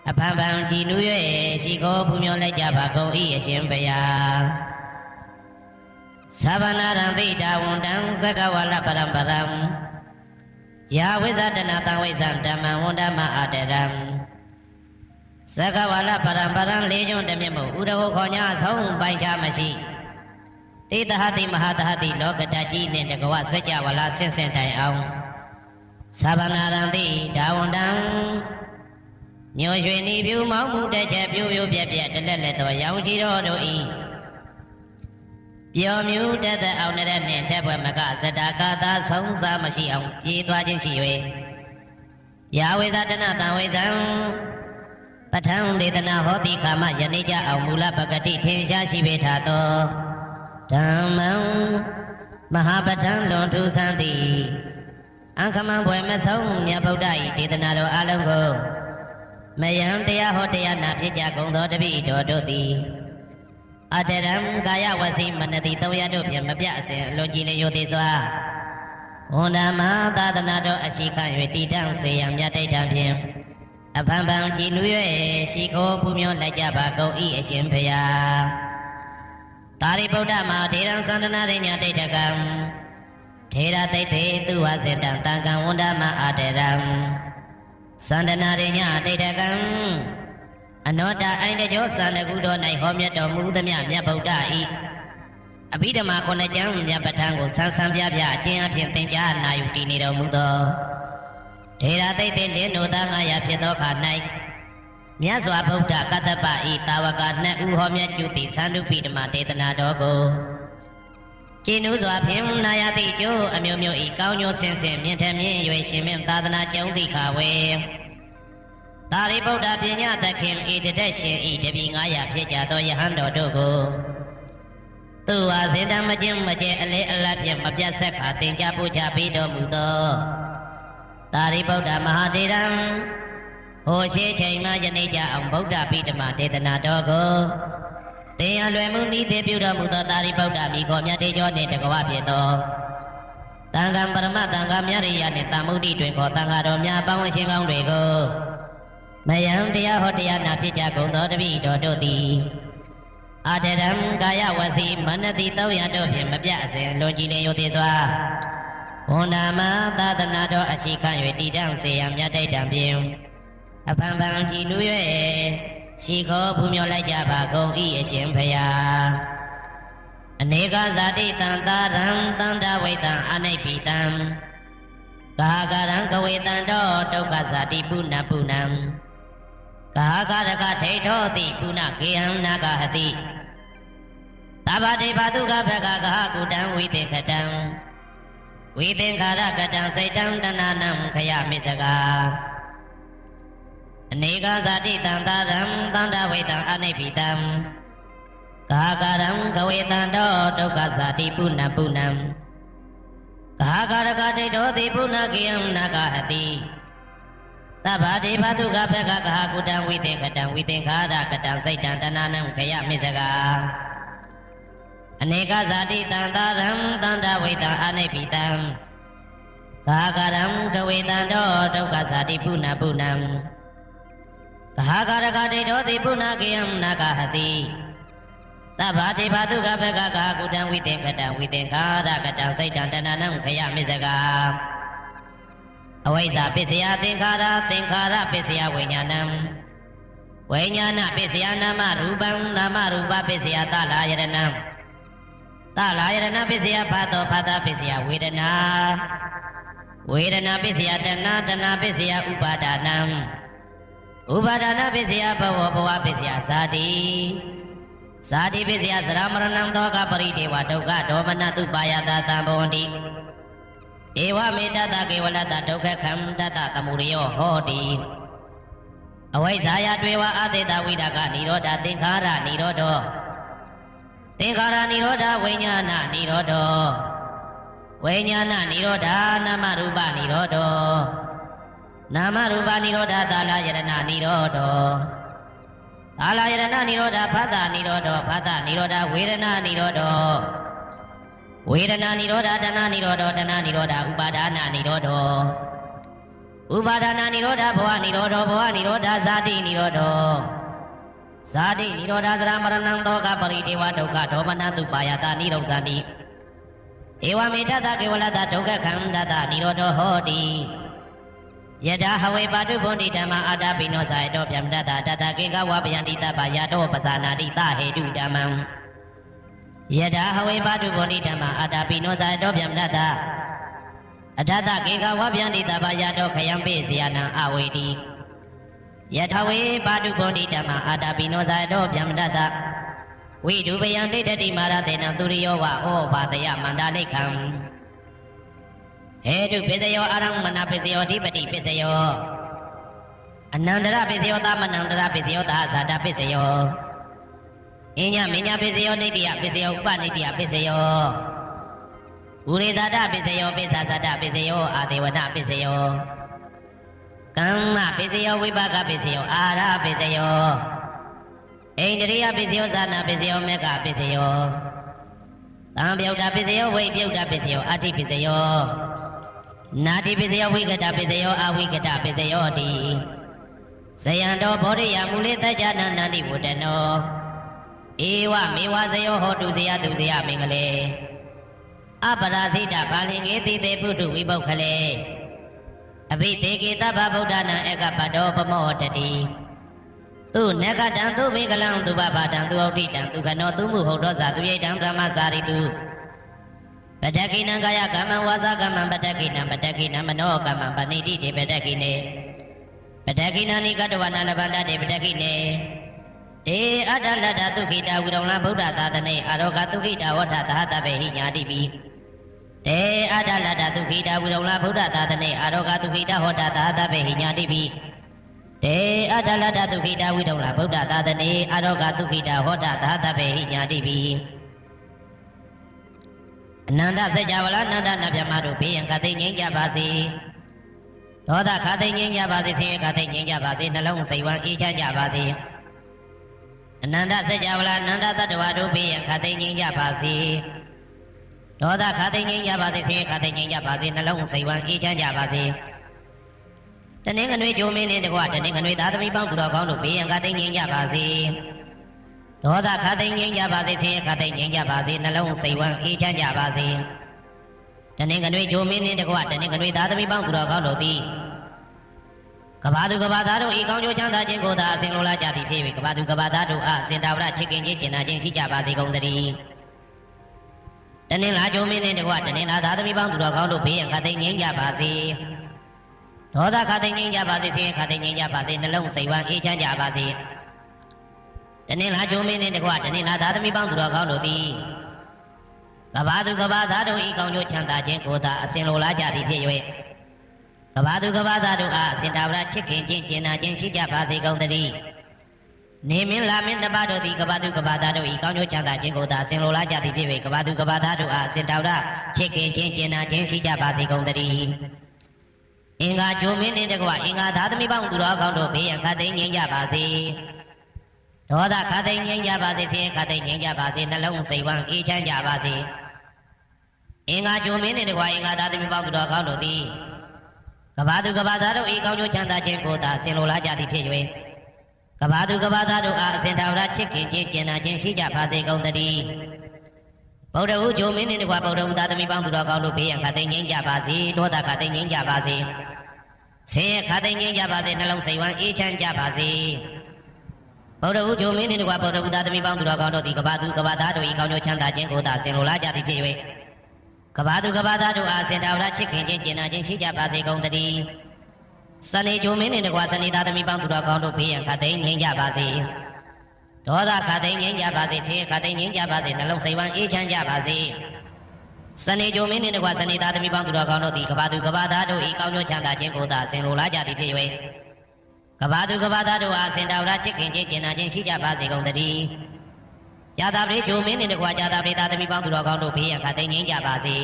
အဖန်ဖန်ကြည်နူး၍ရှိခိုးပူမျောလိုက်ကြပါကုန်၏အရှင်ဘုရားသဗ္ဗနာရံသိတာဝန္တံသက္ကဝါလပရံပရံယာဝိဇဒနာတံဝိဇံဓမ္မံဝန္ဒမအာတရံသက္ကဝါလပရံပရံလေးကျွန်းတမြတ်မို့ဥဒဟောခေါ်ညာအဆုံးပိုင်ချမရှိတေတဟတိမဟာတဟတိလောကတကြီးနှင့်တကဝစัจ java လာဆင့်ဆင့်တိုင်အောင်သဗ္ဗနာရံသိတာဝန္တံညောရွှေနီပြူမောင်းမှုတစ်ချက်ပြိုးပြိုးပြက်ပြက်တလက်လက်တော်ရောင်ချီတော်တို့ဤပြောမြူတတ်တဲ့အောင်တဲ့နှင့်တက်ပွဲမကဇတကာသာဆုံးစားမရှိအောင်ပြေးသွားခြင်းရှိ၍ယာဝေဇဒနာတံဝေဇံပဋ္ဌံဒေသနာဟောတိခါမယနေ့ကြအောင်မူလပကတိထင်ရှားရှိပေထားသောဓမ္မံမဟာပဋ္ဌံလွန်ထူးဆန်းသည်အခမံဘွယ်မဆုံးမြတ်ဗုဒ္ဓ၏ဒေသနာတော်အလုံးကိုမယံတရားဟောတရားနာဖြစ်ကြကုန်သောတပည့်တော်တို့သည်အတရံကာယဝစီမနတိ300တို့ဖြင့်မပြအစဉ်လွန်ကြည်လင်ရိုသေစွာဝန္ဒမသာသနာတော်အရှိခန့်၍တည်တံ့စေရန်မြတ်တိတ်တံဖြင့်အဖန်ဖန်ကြည်နူး၍ရှိခိုးပူမျောလိုက်ကြပါကုန်၏အရှင်ဘုရားသာရိပုတ္တမထေရံသန္တနာရိညာတိတ်တကံထေရတိတ်တေသူဝစေတံတံကံဝန္ဒမအာတရံသန္တနာရိညာတိတ်တကံအနောတအိုင်တကြောသန္တကုတော်၌ဟောမြတ်တော်မူသမျှမြတ်ဗုဒ္ဓ၏အဘိဓမ္မာခုနှစ်ကျမ်းမြတ်ပဋ္ဌာန်းကိုဆန်းဆန်းပြပြအကျဉ်းအဖြစ်သင်ကြားနာယူတည်နေတော်မူသောထေရတိတ်တေလင်းတို့သား900ဖြစ်သောခါ၌မြတ်စွာဘုရားကတ္တပဤတာဝက2ဦးဟောမြတ်ကျူသည့်သန္တုပိဓမ္မာဒေသနာတော်ကိုကျင့်ဥစွာဖြင့်နာယတိကျိုးအမျိုးမျိုးဤကောင်းကျိုးဆင်းဆင်းမြင့်ထမြင့်၍ရှင်မြတ်သာသနာကျုံတိခါဝေသာရိပုတ္တပညာသခင်ဤတတက်ရှင်ဤတပည့်900ဖြစ်ကြသောယဟန်တော်တို့ကိုသူဝါစေတမချင်းမကျဲအလဲအလတ်ဖြင့်မပြတ်ဆက်ခါသင်ကြားပို့ချပေးတော်မူသောသာရိပုတ္တမဟာတေရံဟိုရှိချိန်မှယနေ့ကြအောင်ဗုဒ္ဓပိဓမ္မာဒေသနာတော်ကိုသင်ရလွယ်မှုဤသေးပြုတော်မူသောသာရိပုတ္တမိခေါ်မြတ်တေကျော်နှင့်တကဝဖြစ်သောတန်ခါပရမတန်ခါမြတ်ရိယနှင့်တာမုဒ္ဒိတွင်ခေါ်တန်ခါတော်များပေါင်းရှင်ကောင်းတွေကိုမယံတရားဟောတရားနာဖြစ်ကြကုန်သောတပည့်တော်တို့သည်အာတရံကာယဝစီမနတိ300တို့ဖြင့်မပြအစဉ်လွန်ကြည်လင်ရိုသေစွာဝန္ဒာမသာသနာတော်အရှိခန့်၍တည်တံ့စေရန်မြတ်တိတ်တံဖြင့်အဖန်ဖန်ကြည်နူး၍ရှိခိုးပူမျောလိုက်ကြပါကုန်၏အရှင်ဘုရားအနေကဇာတိတံသာရံတန္တဝိတံအနိဗ္ဗိတံ ကာကရံကဝေတံတောဒုက္ခဇာတိပုဏ္ဏပုဏ္ဏံကာကရကဒိဋ္ဌောတိပုဏ္ဏခေယံနာဂဟတိသဗ္ဗတေဘတုကဘဂကဟကုတံဝိသင်္ခတံဝိသင်္ခာရကတံစိတ်တံတဏနံခယမိစကာအနေကဇာတိတံသာရံသန္တဝေတံအနိပိတံကာကရံကဝေတံတောဒုက္ခဇာတိပုဏ္ဏပုဏ္ဏံကာကရကဒိဋ္ဌောတိပုဏ္ဏခေယံနာဂဟတိသဗ္ဗတေဘတုကဘဂကဟကုတံဝိသင်္ခတံဝိသင်္ခာရကတံစိတ်တံတဏနံခယမိစကာအနေကဇာတိတံသာရံသန္တဝေတံအနိပိတံကာကရံကဝေတံတောဒုက္ခဇာတိပုဏ္ဏပုဏ္ဏံကာကရကဒိဋ္ဌောတိပုဏ္ဏခေယံနာဂဟတိသဗ္ဗတေဘတုကဘဂကဟကုတံဝိသင်္ခတံဝိသင်္ခာရကတံစိတ်တံတဏနံခယမိစကာအဝိဇ္ဇာပစ္စယသင်္ခါရသင်္ခါရပစ္စယဝိညာဏံဝိညာဏပစ္စယနာမရူပံနာမရူပပစ္စယသလာယရဏံသလာယရဏပစ္စယဖသောဖသပစ္စယဝေဒနာဝေဒနာပစ္စယတဏတဏပစ္စယဥပါဒနံဥပါဒနာပစ္စယဘဝဘဝပစ္စယဇာတိဇာတိပစ္စယသရမရဏံသောကပရိဒေဝဒုက္ခဒေါမနတုပါယတသံဘဝန္တိဧဝမေတ္တကေဝလတ္တဒုက္ခခန္တတသမုဒယောဟောတိအဝိဇ္ဇာယတွေဝအသေတဝိဒါကនិရောဓသင်္ခါရនិရောဓောသင်္ခါရនិရောဓဝိညာဏនិရောဓောဝိညာဏនិရောဓနာမရူပនិရောဓောနာမရူပនិရောဓသာလယရဏនិရောဓောသာလယရဏនិရောဓဖသនិရောဓောဖသនិရောဓဝေဒနာនិရောဓောဝေဒနာនិရောဓတဏនិရောဓတဏនិရောဓဥပါဒနာនិရောဓဥပါဒနာនិရောဓဘဝនិရောဓဘဝនិရောဓဇာတိនិရောဓဇာတိនិရောဓသရမရဏံသောကပရိဒေဝဒုက္ခဒေါမနတုပါယတာនិရောဇာတိဧဝမေတ္တကေဝလတ္တဒုက္ခခန္တတនិရောဓဟောတိယတဟဝေပါတုဘုန်တိဓမ္မအာတပိနောဇာယတောဗျမ္တတတတကေကဝဗယန္တိတပယတောပဇာနာတိတဟေတုဓမ္မံယတဟဝေပါတုဘုန်တိဓမ္မအာတပိနောဇာယတောဗျမ္တတအထတကေကဝဗယန္တိတပယတောခယံပိစယနံအဝေတိယထဝေပါတုဘုန်တိဓမ္မအာတပိနောဇာယတောဗျမ္တတဝိဒုပယံဒိဋ္ဌတိမာရတေနံသူရိယောဝဩဘာတယမန္တာလိခံဟေတုပစ္စယောအာရမဏပစ္စယောအဓိပတိပစ္စယောအနန္တရပစ္စယောသမနန္တရပစ္စယောသာဇာတပစ္စယောအညမညပစ္စယောနိတ္တိယပစ္စယောဥပနိတ္တိယပစ္စယောဥရိဇာတပစ္စယောပိစ္ဆာဇာတပစ္စယောအာဒေဝနပစ္စယောကမ္မပစ္စယောဝိပါကပစ္စယောအာရပစ္စယောဣန္ဒြိယပစ္စယောဇာနာပစ္စယောမေဃပစ္စယောသံပြုတ်တာပစ္စယောဝိပြုတ်တာပစ္စယောအဋ္ဌိပစ္စယောနာတိပစ္စယောဝိကတပစ္စယောအဝိကတပစ္စယောတိဇယံတောဘောဓိယမူလေတ္ကြနန္တိဝတ္တနောဧဝမေဝဇယောဟောတုဇယသူဇယမင်္ဂလေအပရာဇိတဘာလင်ကေတိတေပုထုဝိပုခ္ခလေအဘိသေကေတဗ္ဗဗုဒ္ဓနာဧကပတောပမောတတိသူနဂတံသူဘေကလံသူဘဘာတံသူဩဋ္ဌိတံသူခနောသူမှုဟုတ်သောဇာသူယိတံဗြဟ္မစာရိတုပတ္တကိနံကာယကမ္မဝါစာကမ္မပတ္တကိနံပတ္တကိနံမနောကမ္မပဏိတိတေပတ္တကိနေပတ္တကိနံနိကတဝနာလဗန္တတေပတ္တကိနေတေအတ္တလတ္တသုခိတဝိရုံလဗုဒ္ဓသာသနေအာရောဂသုခိတဝဋ္ဌသဟတဗေဟိညာတိပိတေအတ္တလတ္တသုခိတဝိရုံလဗုဒ္ဓသာသနေအာရောဂသုခိတဟောတသဟတဗေဟိညာတိပိတေအတ္တလတ္တသုခိတဝိရုံလဗုဒ္ဓသာသနေအာရောဂသုခိတဟောတသဟတဗေဟိညာတိပိအနန္တစัจ java လာနန္ဒနဗျမတို့ဘေးရန်ခသိငြိမ်းကြပါစေဒေါသခသိငြိမ်းကြပါစေဆင်းရဲခသိငြိမ်းကြပါစေနှလုံးစိတ်ဝမ်းအေးချမ်းကြပါစေအနန္တစัจ java လာနန္ဒတတ္တဝါတို့ဘေးရန်ခသိငြိမ်းကြပါစေဒေါသခသိငြိမ်းကြပါစေဆင်းရဲခသိငြိမ်းကြပါစေနှလုံးစိတ်ဝမ်းအေးချမ်းကြပါစေတနင်္ဂနွေဂျိုမင်းနှင့်တကွတနင်္ဂနွေသားသမီးပေါင်းသူတော်ကောင်းတို့ဘေးရန်ခသိငြိမ်းကြပါစေဒေါသခသိငြိမ်းကြပါစေဆင်းရဲခသိငြိမ်းကြပါစေနှလုံးစိတ်ဝမ်းအေးချမ်းကြပါစေတနင်္ဂနွေဂျိုမင်းနှင့်တကွတနင်္ဂနွေသားသမီးပေါင်းသူတော်ကောင်းတို့သည်ကဘာသူကဘာသားတို့ဤကောင်းကျိုးချမ်းသာခြင်းကိုသာအစဉ်လိုလားကြသည်ဖြစ်၍ကဘာသူကဘာသားတို့အားစင်တာဝရချစ်ခင်ခြင်းကျင်နာခြင်းရှိကြပါစေကုန်သတည်း တနင်္လာဂျိုမင်းနဲ့တကွတနင်္လာသားသမီးပေါင်းသူတော်ကောင်းတို့ဘေးရန်ခတ်သိမ်းငြိမ်းကြပါစေဒေါသခတ်သိမ်းငြိမ်းကြပါစေဆင်းရဲခတ်သိမ်းငြိမ်းကြပါစေနှလုံးစိတ်ဝမ်းအေးချမ်းကြပါစေတနင်္လာဂျိုမင်းနဲ့တကွတနင်္လာသားသမီးပေါင်းသူတော်ကောင်းတို့သည်ကဘာသူကဘာသားတို့ဤကောင်းကျိုးချမ်းသာခြင်းကိုသာအစဉ်လိုလားကြသည်ဖြစ်၍ကဘာသူကဘာသားတို့အားအစဉ်တာဝရချစ်ခင်ခြင်းကျင်နာခြင်းရှိကြပါစေကုန်သတည်းနေမင်းလာမင်းတပါတို့သည်ကဘာသူကဘာသားတို့ဤကောင်းကျိုးချမ်းသာခြင်းကိုသာအစဉ်လိုလားကြသည်ဖြစ်၍ကဘာသူကဘာသားတို့အားအစဉ်တာဝရချစ်ခင်ခြင်းကျင်နာခြင်းရှိကြပါစေကုန်သတည်းအင်္ဂါဂျိုမင်းနှင့်တကွအင်္ဂါသားသမီးပေါင်းသူတော်ကောင်းတို့ဘေးရန်ခတ်သိမ်းငြိမ်းကြပါစေဒေါသခတ်သိမ်းငြိမ်းကြပါစေဆင်းရဲခတ်သိမ်းငြိမ်းကြပါစေနှလုံးစိတ်ဝမ်းအေးချမ်းကြပါစေအင်္ဂါဂျိုမင်းနှင့်တကွအင်္ဂါသားသမီးပေါင်းသူတော်ကောင်းတို့သည်ကဘာသူကဘာသားတို့ဤကောင်းကျိုးချမ်းသာခြင်းကိုသာဆင်လိုလားကြသည်ဖြစ်၍ကဘာသူကဘာသားတို့အားအစဉ်ထာဝရချစ်ခင်ခြင်းကျင်နာခြင်းရှိကြပါစေကုန်သတည်းဗုဒ္ဓဟူဂျိုမင်းနှင့်တကွဗုဒ္ဓဟူသားသမီးပေါင်းသူတော်ကောင်းတို့ဘေးရန်ခတ်သိမ်းငြိမ်းကြပါစေဒေါသခတ်သိမ်းငြိမ်းကြပါစေဆင်းရဲခတ်သိမ်းငြိမ်းကြပါစေနှလုံးစိတ်ဝမ်းအေးချမ်းကြပါစေဗုဒ္ဓဟူဂျိုမင်းနှင့်တကွဗုဒ္ဓဟူသားသမီးပေါင်းသူတော်ကောင်းတို့သည်ကဘာသူကဘာသားတို့ဤကောင်းကျိုးချမ်းသာခြင်းကိုသာဆင်လိုလားကြသည်ဖြစ်၍ကဘာသူကဘာသားတို့အားအစဉ်ထာဝရချစ်ခင်ခြင်းကျင်နာခြင်းရှိကြပါစေကုန်သတည်းစနေဂျိုမင်းနှင့်တကွစနေသားသမီးပေါင်းသူတော်ကောင်းတို့ဘေးရန်ခတ်သိမ်းငြိမ်းကြပါစေဒေါသခတ်သိမ်းငြိမ်းကြပါစေဆင်းရဲခတ်သိမ်းငြိမ်းကြပါစေနှလုံးစိတ်ဝမ်းအေးချမ်းကြပါစေစနေဂျိုမင်းနှင့်တကွစနေသားသမီးပေါင်းသူတော်ကောင်းတို့သည်ကဘာသူကဘာသားတို့ဤကောင်းကျိုးချမ်းသာခြင်းကိုသာဆင်လိုလားကြသည်ဖြစ်၍ကဘာသူကဘာသားတို့အားအစဉ်တာဝရချစ်ခင်ခြင်းကျင်နာခြင်းရှိကြပါစေကုန်သတည်းญาတာပရိဂျိုမင်းနှင့်တကွญาတာပရိသားသမီးပေါင်းသူတော်ကောင်းတို့ဘေးရန်ခတ်သိမ်းငြိမ်းကြပါစေ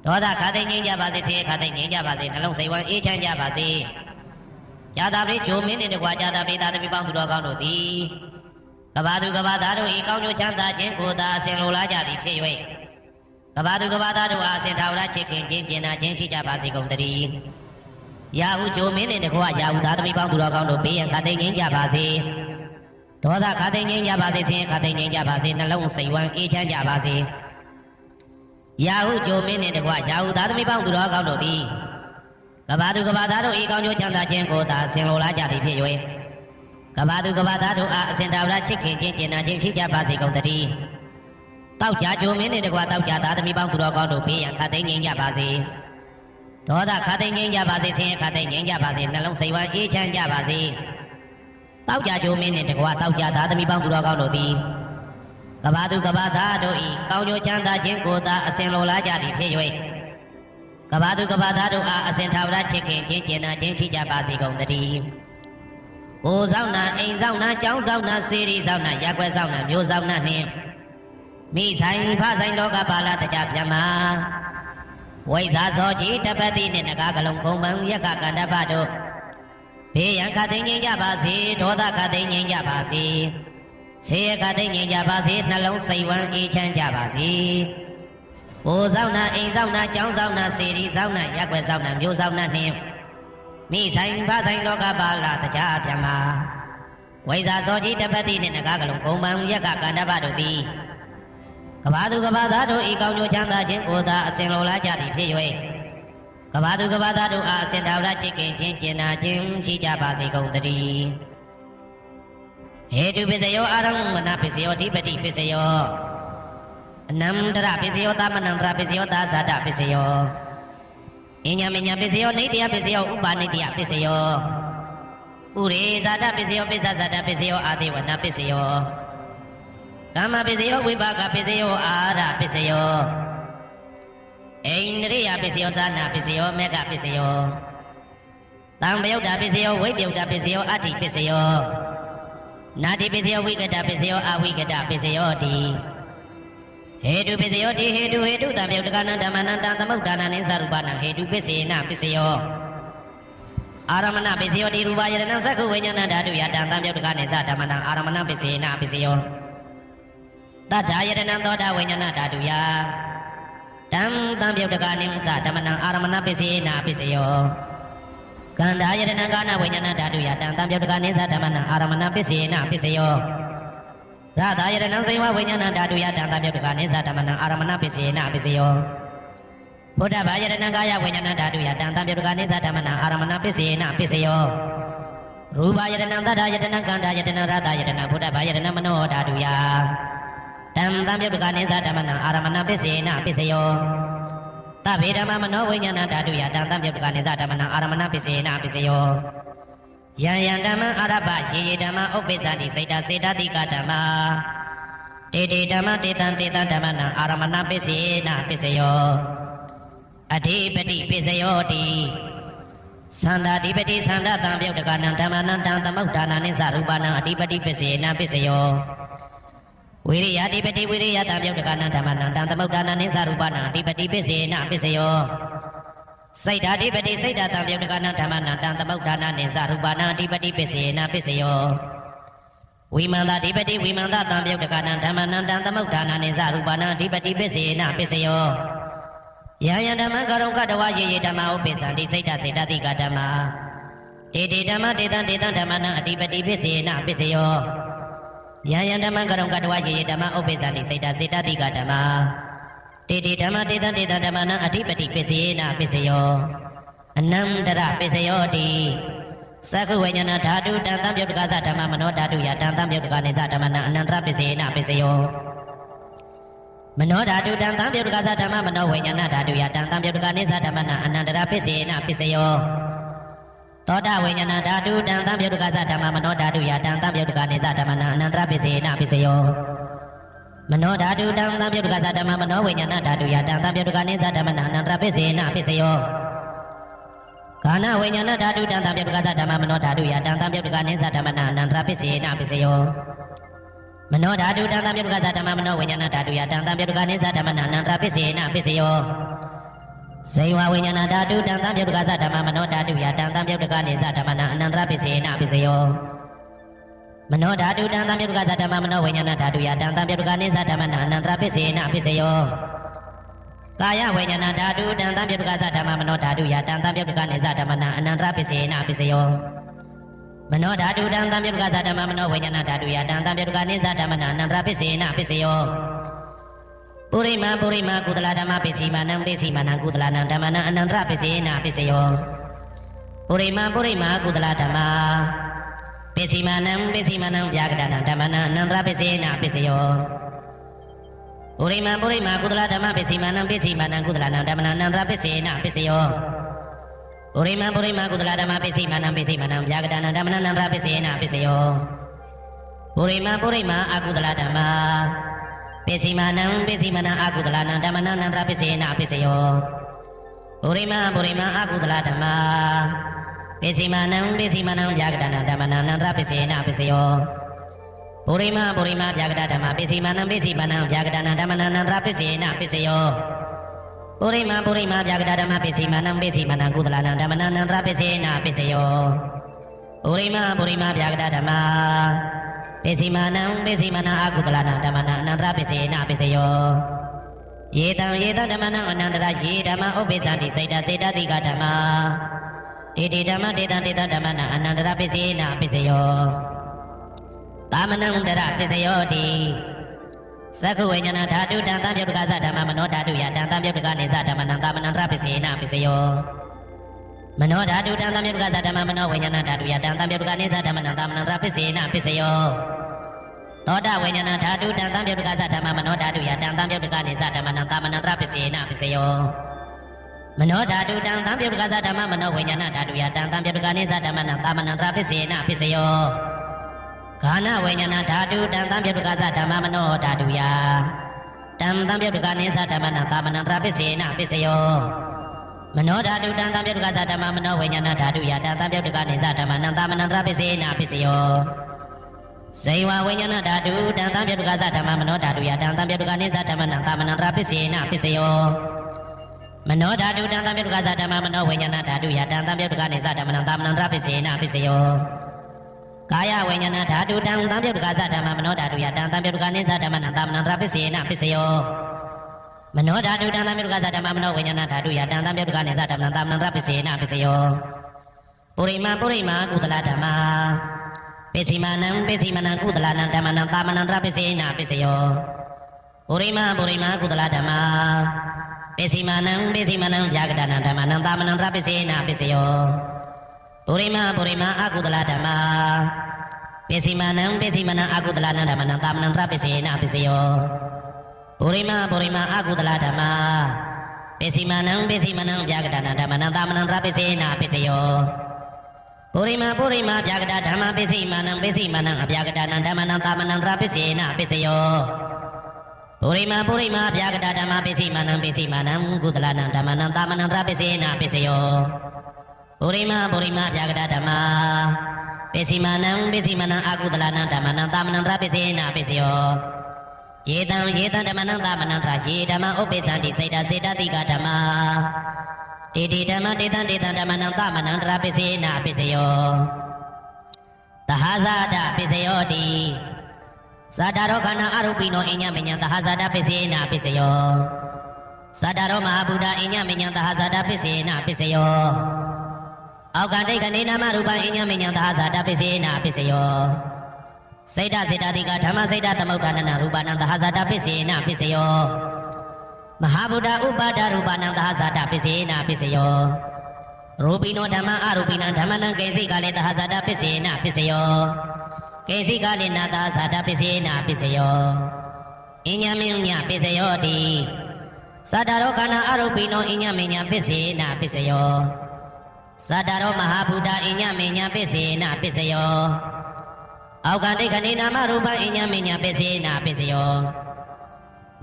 ဒေါသခတ်သိမ်းငြိမ်းကြပါစေဆင်းရဲခတ်သိမ်းငြိမ်းကြပါစေနှလုံးစိတ်ဝမ်းအေးချမ်းကြပါစေญาတာပရိဂျိုမင်းနှင့်တကွญาတာပရိသားသမီးပေါင်းသူတော်ကောင်းတို့သည်ကဘာသူကဘာသားတို့ဤကောင်းကျိုးချမ်းသာခြင်းကိုသာအစဉ်လိုလားကြသည်ဖြစ်၍ကဘာသူကဘာသားတို့အားအစဉ်ထာဝရချစ်ခင်ခြင်းကျင်နာခြင်းရှိကြပါစေကုန်သတည်းယာဟုဂျိုမင်းနှင့်တကွယာဟုသားသမီးပေါင်းသူတော်ကောင်းတို့ဘေးရန်ခတ်သိမ်းငြိမ်းကြပါစေဒေါသခတ်သိမ်းငြိမ်းကြပါစေဆင်းရဲခတ်သိမ်းငြိမ်းကြပါစေနှလုံးစိတ်ဝမ်းအေးချမ်းကြပါစေယာဟုဂျိုမင်းနှင့်တကွယာဟုသားသမီးပေါင်းသူတော်ကောင်းတို့သည်ကဘာသူကဘာသားတို့ဤကောင်းကျိုးချမ်းသာခြင်းကိုသာဆင်လိုလားကြသည်ဖြစ်၍ကဘာသူကဘာသားတို့အားအစဉ်တာဝရချစ်ခင်ခြင်းကျင်နာခြင်းရှိကြပါစေကုန်သတည်းတောက်ကြဂျိုမင်းနှင့်တကွတောက်ကြသားသမီးပေါင်းသူတော်ကောင်းတို့ဘေးရန်ခတ်သိမ်းငြိမ်းကြပါစေဒေါသခတ်သိမ်းငြိမ်းကြပါစေဆင်းရဲခတ်သိမ်းငြိမ်းကြပါစေနှလုံးစိတ်ဝမ်းအေးချမ်းကြပါစေတောက်ကြဂျိုမင်းနှင့်တကွတောက်ကြသားသမီးပေါင်းသူတော်ကောင်းတို့သည်ကဘာသူကဘာသားတို့ဤကောင်းကျိုးချမ်းသာခြင်းကိုသာအစဉ်လိုလားကြသည်ဖြစ်၍ကဘာသူကဘာသားတို့အားအစဉ်ထာဝရချစ်ခင်ခြင်းကျင်နာခြင်းရှိကြပါစေကုန်သတည်းကိုယ်ဆောင်နာအိမ်ဆောင်နာကျောင်းဆောင်နာစေရီဆောင်နာရက်ွက်ဆောင်နာမျိုးဆောင်နာနှင့်မိဆိုင်ဖဆိုင်လောကပါဠတကြပြမဝိဇာဇောကြီးတပတ်တိနှင့်နဂါကလုံးကုံပံယက္ခကန္တပတို့ဘေးရန်ခတ်သိမ်းငြိမ်းကြပါစေဒေါသခတ်သိမ်းငြိမ်းကြပါစေဆေးရခတ်သိမ်းငြိမ်းကြပါစေနှလုံးစိတ်ဝမ်းအေးချမ်းကြပါစေကိုယ်ဆောင်နာအိမ်ဆောင်နာကျောင်းဆောင်နာစေရီဆောင်နာရက်ွက်ဆောင်နာမျိုးဆောင်နာနှင့်မိဆိုင်ဖဆိုင်လောကပါဠတကြပြမဝိဇာဇောကြီးတပတ်တိနှင့်နဂါကလုံးကုံပံယက္ခကန္တပတို့သည်ကဘာသူကဘာသားတို့ဤကောင်းကျိုးချမ်းသာခြင်းကိုသာအစဉ်လိုလားကြသည်ဖြစ်၍ကဘာသူကဘာသားတို့အားအစဉ်ထာဝရချစ်ခင်ခြင်းကျင်နာခြင်းရှိကြပါစေကုန်သတည်းဟေတုပစ္စယောအာရမဏပစ္စယောဓိပတိပစ္စယောအနန္တရပစ္စယောသမနန္တရပစ္စယောသာဇာတပစ္စယောအညမညပစ္စယောနေတယပစ္စယောဥပါနေတယပစ္စယောဥရေဇာတပစ္စယောပိစ္ဆဇာတပစ္စယောအာသေဝနာပစ္စယောကာမပစ္စယောဝိပါကပစ္စယောအာရပစ္စယောအိန္ဒြိယပစ္စယောဇာနာပစ္စယောမေဃပစ္စယောတံပယုတ်တာပစ္စယောဝိပယုတ်တာပစ္စယောအဋ္ဌိပစ္စယောနာတိပစ္စယောဝိကတပစ္စယောအဝိကတပစ္စယောတိဟေတုပစ္စယောတိဟေတုတံပယုတ်တကနံဓမ္မနံတံသမုဒ္ဒါနံနိသရူပနံဟေတုပစ္စေနပစ္စယောအာရမဏပစ္စယောတိရူပယရဏံသက္ခုဝိညာဏဓာတုယတံသံပယုတ်တကနိသဓမ္မနံအာရမဏပစ္စေနပစ္စယောတတ္ထာယတနံသောတာဝိညာဏဓာတုယတံသံပြုတ်တကနိမသဓမ္မနံအာရမဏပစ္စေနာပစ္စယောကန္ဓာယတနံကာနဝိညာဏဓာတုယတံသံပြုတ်တကနိသဓမ္မနံအာရမဏပစ္စေနာပစ္စယောရတာယတနံစေဝဝိညာဏဓာတုယတံသံပြုတ်တကနိသဓမ္မနံအာရမဏပစ္စေနာပစ္စယောဘုဒ္ဓဘာယတနံကာယဝိညာဏဓာတုယတံသံပြုတ်တကနိသဓမ္မနံအာရမဏပစ္စေနာပစ္စယောရူပယတနံသတ္ထာယတနံကန္ဓာယတနံရတာယတနံဘုဒ္ဓဘာယတနံမနောဓာတုယ တံတံပြုတ်တကနေသဓမ္မနံအာရမဏပစ္စေနပစ္စယောသဗ္ဗေဓမ္မမနောဝိညာဏဓာတုယတံတံပြုတ်တကနေသဓမ္မနံအာရမဏပစ္စေနပစ္စယောယံယံဓမ္မအာရပယေယေဓမ္မဥပ္ပိသတိစိတ်တစေတတိကဓမ္မတေတေဓမ္မတေတံတေတံဓမ္မနံအာရမဏပစ္စေနပစ္စယောအဓိပတိပစ္စယောတိသန္တာဓိပတိသန္တာတံပြုတ်တကနံဓမ္မနံတံသမုဋ္ဌာနာနိသရူပနံအဓိပတိပစ္စေနပစ္စယောဝိရိယဓိပတိဝိရိယတံပြုတ်တကနံဓမ္မနံတံသမုဋ္ဌာနာနိသရူပနံအဓိပတိပစ္စေနပစ္စယောစိတ်ဓာဓိပတိစိတ်ဓာတံပြုတ်တကနံဓမ္မနံတံသမုဋ္ဌာနာနိသရူပနံအဓိပတိပစ္စေနပစ္စယောဝိမန္တဓိပတိဝိမန္တတံပြုတ်တကနံဓမ္မနံတံသမုဋ္ဌာနာနိသရူပနံအဓိပတိပစ္စေနပစ္စယောယံယံဓမ္မကရုံကတဝယေယေဓမ္မဥပ္ပိသံတိစိတ်တစေတတိကဓမ္မတေတေဓမ္မတေတံတေတံဓမ္မနံအဓိပတိပစ္စေနပစ္စယောယံယံဓမ္မကရုံကတဝယေယေဓမ္မဥပ္ပိသံတိစိတ်တစေတတိကဓမ္မတေတေဓမ္မတေတံတေတံဓမ္မနံအဓိပတိပစ္စေနပစ္စယောအနန္တရပစ္စယောတိသက္ခဝိညာဏဓာတုတံတံပြုတ်တကသဓမ္မမနောဓာတုယတံတံပြုတ်တကနေသဓမ္မနံအနန္တရပစ္စေနပစ္စယောမနောဓာတုတံတံပြုတ်တကသဓမ္မမနောဝိညာဏဓာတုယတံတံပြုတ်တကနေသဓမ္မနံအနန္တရပစ္စေနပစ္စယောသောတာဝိညာဏဓာတုတံတံပြုတ်တကသဓမ္မမနောဓာတုယတံတံပြုတ်တကနေသဓမ္မနံအနန္တရပစ္စေနပစ္စယောမနောဓာတုတံတံပြုတ်တကသဓမ္မမနောဝိညာဏဓာတုယတံတံပြုတ်တကနေသဓမ္မနံအနန္တရပစ္စေနပစ္စယောကာနဝိညာဏဓာတုတံတံပြုတ်တကသဓမ္မမနောဓာတုယတံတံပြုတ်တကနေသဓမ္မနံအနန္တရပစ္စေနပစ္စယောမနောဓာတုတံတံပြုတ်တကသဓမ္မမနောဝိညာဏဓာတုယတံတံပြုတ်တကနေသဓမ္မနံအနန္တရပစ္စေနပစ္စယောဇေဝဝိညာဏဓာတုတံတံပြုတ်တကသဓမ္မမနောဓာတုယတံတံပြုတ်တကနေသဓမ္မနံအနန္တရပစ္စေနပစ္စယောမနောဓာတုတံတံပြုတ်တကသဓမ္မမနောဝိညာဏဓာတုယတံတံပြုတ်တကနေသဓမ္မနံအနန္တရပစ္စေနပစ္စယောကာယဝိညာဏဓာတုတံတံပြုတ်တကသဓမ္မမနောဓာတုယတံတံပြုတ်တကနေသဓမ္မနံအနန္တရပစ္စေနပစ္စယောမနောဓာတုတံတံပြုတ်တကသဓမ္မမနောဝိညာဏဓာတုယတံတံပြုတ်တကနေသဓမ္မနံအနန္တရပစ္စေနပစ္စယောပုရိမာပုရိမာကုသလဓမ္မပစ္စည်းမာနံပစ္စည်းမာနံကုသလနံဓမ္မနံအနန္တရပစ္စေနပစ္စယောပုရိမာပုရိမာကုသလဓမ္မပစ္စည်းမာနံပစ္စည်းမာနံဗျာကတနံဓမ္မနံအနန္တရပစ္စေနပစ္စယောပုရိမာပုရိမာကုသလဓမ္မပစ္စည်းမာနံပစ္စည်းမာနံကုသလနံဓမ္မနံအနန္တရပစ္စေနပစ္စယောပုရိမာပုရိမာကုသလဓမ္မပစ္စည်းမာနံပစ္စည်းမာနံဗျာကတနံဓမ္မနံအနန္တရပစ္စေနပစ္စယောပုရိမာပုရိမာအကုသလဓမ္မပစ္စည်းမာနံပစ္စည်းမာနံအကုသလနံဓမ္မနံအနန္တရပစ္စေနပစ္စယောပုရိမာပုရိမာအကုသလဓမ္မပစ္စည်းမာနံပစ္စည်းမာနံဗျာကတနံဓမ္မနံအနန္တရပစ္စေနပစ္စယောပုရိမာပုရိမာဗျာကတဓမ္မပစ္စည်းမာနံပစ္စည်းမာနံဗျာကတနံဓမ္မနံအနန္တရပစ္စေနပစ္စယောပုရိမာပုရိမာဗျာကတဓမ္မပစ္စည်းမာနံပစ္စည်းမာနံကုသလနံဓမ္မနံအနန္တရပစ္စေနပစ္စယောပုရိမာပုရိမာဗျာကတဓမ္မပစ္စည်းမာနံပစ္စည်းမာနံအကုသလနံဓမ္မနံအနန္တရပစ္စေနပစ္စယောယေတံယေတံဓမ္မနံအနန္တရယေဓမ္မဥပ္ပိသတိစိတ်တစေတတိကဓမ္မတေတေဓမ္မတေတံတေတံဓမ္မနံအနန္တရပစ္စေနပစ္စယောသာမဏံတရပစ္စယောတိသက္ခဝိညာဏဓာတုတံတံပြုတ်တကသဓမ္မမနောဓာတုယတံတံပြုတ်တကနေသဓမ္မနံသာမဏံတရပစ္စေနပစ္စယောမနောဓာတုတံတံပြုတ်တကသဓမ္မမနောဝိညာဏဓာတုယတံတံပြုတ်တကနေသဓမ္မနံသာမဏံတရပစ္စေနပစ္စယောသောတာဝိညာဏဓာတုတံတံပြုတ်တကသဓမ္မမနောဓာတုယတံတံပြုတ်တကနေသဓမ္မနံသာမဏံတရပစ္စေနပစ္စယောမနောဓာတုတံတံပြုတ်တကသဓမ္မမနောဝိညာဏဓာတုယတံတံပြုတ်တကနေသဓမ္မနံသာမဏံတရပစ္စေနပစ္စယောကာနဝိညာဏဓာတုတံတံပြုတ်တကသဓမ္မမနောဓာတုယတံတံပြုတ်တကနေသဓမ္မနံသာမဏံတရပစ္စေနပစ္စယောမနောဓာတုတံတံပြုတ်တကသဓမ္မမနောဝိညာဏဓာတုယတံတံပြုတ်တကနေသဓမ္မနံသာမဏံတရပစ္စေနပစ္စယောဇေဝဝိညာဏဓာတုတံတံပြုတ်တကသဓမ္မမနောဓာတုယတံတံပြုတ်တကနေသဓမ္မနံသာမဏံတရပစ္စေနပစ္စယောမနောဓာတုတံတံပြုတ်တကသဓမ္မမနောဝိညာဏဓာတုယတံတံပြုတ်တကနေသဓမ္မနံသာမဏံတရပစ္စေနပစ္စယောကာယဝိညာဏဓာတုတံတံပြုတ်တကသဓမ္မမနောဓာတုယတံတံပြုတ်တကနေသဓမ္မနံသာမဏံတရပစ္စေနပစ္စယောမနောဓာတုတံတံပြုတ်တကသဓမ္မမနောဝိညာဏဓာတုယတံတံပြုတ်တကနေသဓမ္မနံသာမဏံတရပစ္စေနပစ္စယောပုရိမာပုရိမာကုသလဓမ္မပစ္စည်းမာနံပစ္စည်းမာနံကုသလနံဓမ္မနံသာမဏံတရပစ္စေနပစ္စယောပုရိမာပုရိမာကုသလဓမ္မပစ္စည်းမာနံပစ္စည်းမာနံဗျာကတနံဓမ္မနံသာမဏံတရပစ္စေနပစ္စယောပုရိမာပုရိမာအကုသလဓမ္မပ ပိစီမနံပိစီမနံအကုသလနံဓမ္မနံသာမနံတပိစေနပိစယောပုရိမအကုသလဓမ္မပိစီမနံပိစီမနံဗျာကတနံဓမ္မနံသာမနံတပိစေနပိစယောပုရိမဗျာကတဓမ္မပိစီမနံအဗျာကတနံဓမ္မနံသာမနံတပိစေနပိစယောပုရိမဗျာကတဓမ္မပိစီမနံကုသလနံဓမ္မနံသာမနံတပိစေနပိစယောပုရိမဗျာကတဓမ္မပိစီမနံအကုသလနံဓမ္မနံသာမနံတပိစေနပိစယောယေတံဓမ္မနံသာမနံတယေဓမ္မဥပ္ပသံတိစေတတိကဓမ္မတေဓမ္မတေတံဓမ္မနံသာမနံတပိစေနပိစယောသဟဇာတပိစယောတိဇာတရောခန္ဓာအရူပိနောအညမညံသဟဇာတပိစေနပိစယောဇာတရောမဟာဗုဒ္ဓအညမညံသဟဇာတပိစေနပိစယောအောက်ကတိကနေနာမရူပအညမညံသဟဇာတပိစေနပိစယောစေတတိကဓမ္မစေတသမုဋ္ဌာနနာရူပနံသဟဇာတပိစေနပိစယောမဟာဗုဒ္ဓဥပါဒရူပနံသဟဇာတပိစေနပိစယောရူပိနောဓမ္မအရူပိနံဓမ္မနံကေစိကလေသဟဇာတပိစေနပိစယောကေစိကလေနာသဟဇာတပိစေနပိစယောအညမညပိစယောတိသတ္တရောခန္ဓာအရူပိနောအညမညပိစေနပိစယောသတ္တရောမဟာဗုဒ္ဓအညမညပိစေနပိစယောအောက်ကတိခဏိနာမရူပအညမညပိစေနပိစယော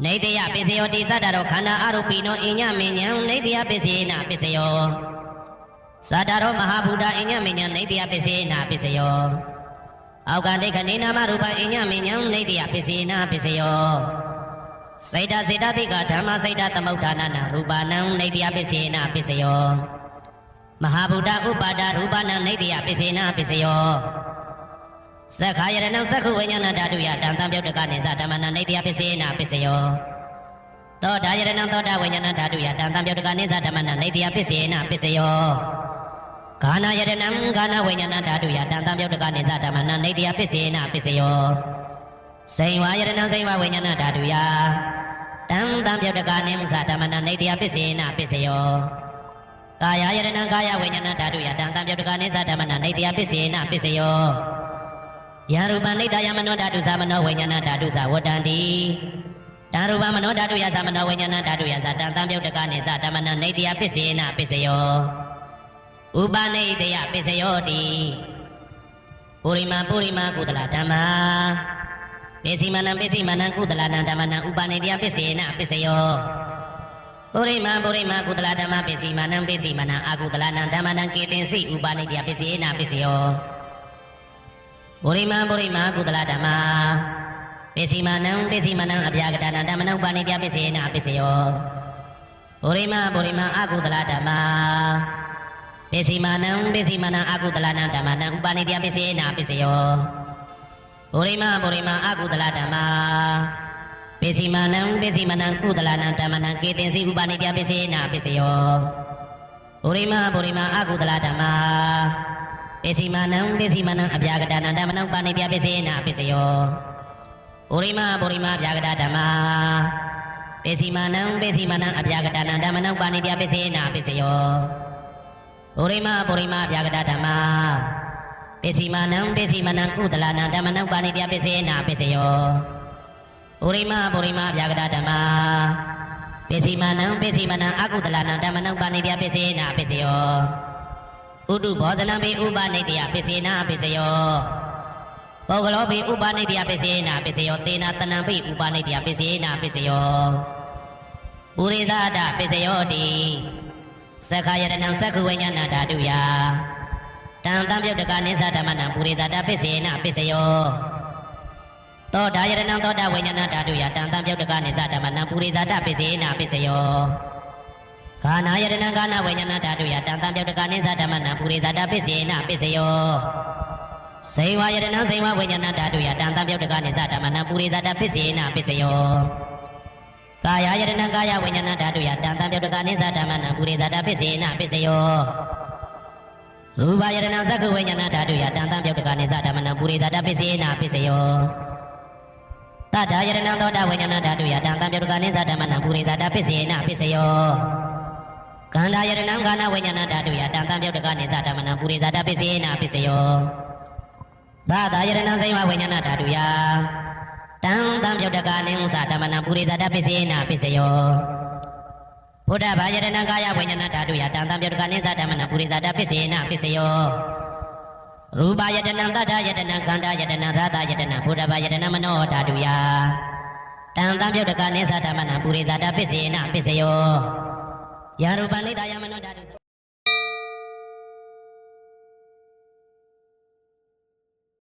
နေတယပိစယောတိသတ္တရောခန္ဓာအရူပိနောအညမညံနေတယပိစေနပိစယောသတ္တရောမဟာဗုဒ္ဓအညမညံနေတယပိစေနပိစယောအောက်ကတိခဏိနာမရူပအညမညံနေတယပိစေနပိစယောစေတတိကဓမ္မစေတသမုဋ္ဌာနနာရူပနံနေတယပိစေနပိစယောမဟာဗုဒ္ဓဥပါဒရူပနံနေတယပိစေနပိစယောသက္ခာယရဏံသက္ခုဝိညာဏဓာတုယတံသံပြုတ်တကနေသဓမ္မနံနေတယပိစေနပိစယောသောတာယရဏံသောတာဝိညာဏဓာတုယတံသံပြုတ်တကနေသဓမ္မနံနေတယပိစေနပိစယောဂာနာယရဏံဂာနာဝိညာဏဓာတုယတံသံပြုတ်တကနေသဓမ္မနံနေတယပိစေနပိစယောစိန်ဝါယရဏံစိန်ဝါဝိညာဏဓာတုယတံသံပြုတ်တကနေသဓမ္မနံနေတယပိစေနပိစယောကာယယရဏံကာယဝိညာဏဓာတုယတံသံပြုတ်တကနေသဓမ္မနံနေတယပိစေနပိစယောယရူပနိတယမနောဓာတုသမနောဝိညာဏဓာတုသဝတ္တန္တိတံရူပမနောဓာတုယသမနောဝိညာဏဓာတုယသတံသံပြုတ်တကနေသဓမ္မနံနေတယပိစေနပိစယောဥပနိတယပိစယောတိပုရိမကုသလဓမ္မာပိစီမနံကုသလနံဓမ္မနံဥပနိတယပိစေနပိစယောပုရိမကုသလဓမ္မပိစီမနံအကုသလနံဓမ္မနံကေတင်စိဥပနိတယပိစေနပိစယောပုရိမကုသလဓမ္မာပိစီမနံအဗျာကတနံဓမ္မနံဥပနိတယပိစေနပိစယောပုရိမအကုသလဓမ္မာပိစီမနံအကုသလနံဓမ္မနံဥပနိတယပိစေနပိစယောပုရိမအကုသလဓမ္မာပိစီမနံကုသလနံဓမ္မနံကေတင်စိဥပနိတယပိစေနပိစယောပုရိမအကုသလဓမ္မာပိစီမနံအဗျာကတနံဓမ္မနံဥပနိတယပိစေနပိစယောပုရိမဗျာကတဓမ္မာပိစီမနံအဗျာကတနံဓမ္မနံဥပနိတယပိစေနပိစယောပုရိမဗျာကတဓမ္မာပိစီမနံကုသလနံဓမ္မနံဥပနိတယပိစေနပိစယောပုရိမဗျာကတဓမ္မာပိစီမနံအကုသလနံဓမ္မနံဥပနိတယပိစေနပိစယောဥတုဘောဇနံပိဥပနိတယပိစေနပိစယောပုဂ္ဂလောပိဥပနိတယပိစေနပိစယောသေနတနံပိဥပနိတယပိစေနပိစယောပုရိသဒပိစယောတိသက္ခာယရဏံသက္ခုဝိညာဏဓာတုယတံသံပြုတ်တကနေသဓမ္မနံပုရိသဒပိစေနပိစယောသောတာယရဏံသောတာဝိညာဏဓာတုယတံသံပြုတ်တကနေသဓမ္မနံပုရိသဒပိစေနပိစယောဂာနာယရဏံဂာနာဝိညာဏဓာတုယတံသံပြုတ်တကနေသဓမ္မနံပုရိသဒပိစေနပိစယောစိန်ဝါယရဏံစိန်ဝါဝိညာဏဓာတုယတံသံပြုတ်တကနေသဓမ္မနံပုရိသဒပိစေနပိစယောကာယယရဏံကာယဝိညာဏဓာတုယတံသံပြုတ်တကနေသဓမ္မနံပုရိသဒပိစေနပိစယောရူပယရဏံသက္ခုဝိညာဏဓာတုယတံသံပြုတ်တကနေသဓမ္မနံပုရိသဒပိစေနပိစယောတတ္ထာယရဏံသောတာဝိညာဏဓာတုယတံသံပြုတ်တကနေသဓမ္မနံပုရိသဒပိစေနပိစယောကန္တာယရဏံကာနဝိညာဏဓာတုယတံသံပြုတ်တကနေသဓမ္မနံပုရိသဒပိစေနပိစယော ဘာသာယတနာစိမဝိညာဏဓာတုယတံတံပြုတ်တကာနိသဓမ္မနာပုရိသတပစ္စေနာပစ္စယောဘုဒ္ဓဘာယတနာကာယဝိညာဏဓာတုယတံတံပြုတ်တကာနိသဓမ္မနာပုရိသတပစ္စေနာပစ္စယောရူပယတနာတတ္ထယတနာခန္ဓာယတနာသာသယတနာဘုဒ္ဓဘာယတနာမနောဓာတုယတံတံပြုတ်တကာနိသဓမ္မနာပုရိသတပစ္စေနာပစ္စယောယာရူပနိဒာယမနောဓာတု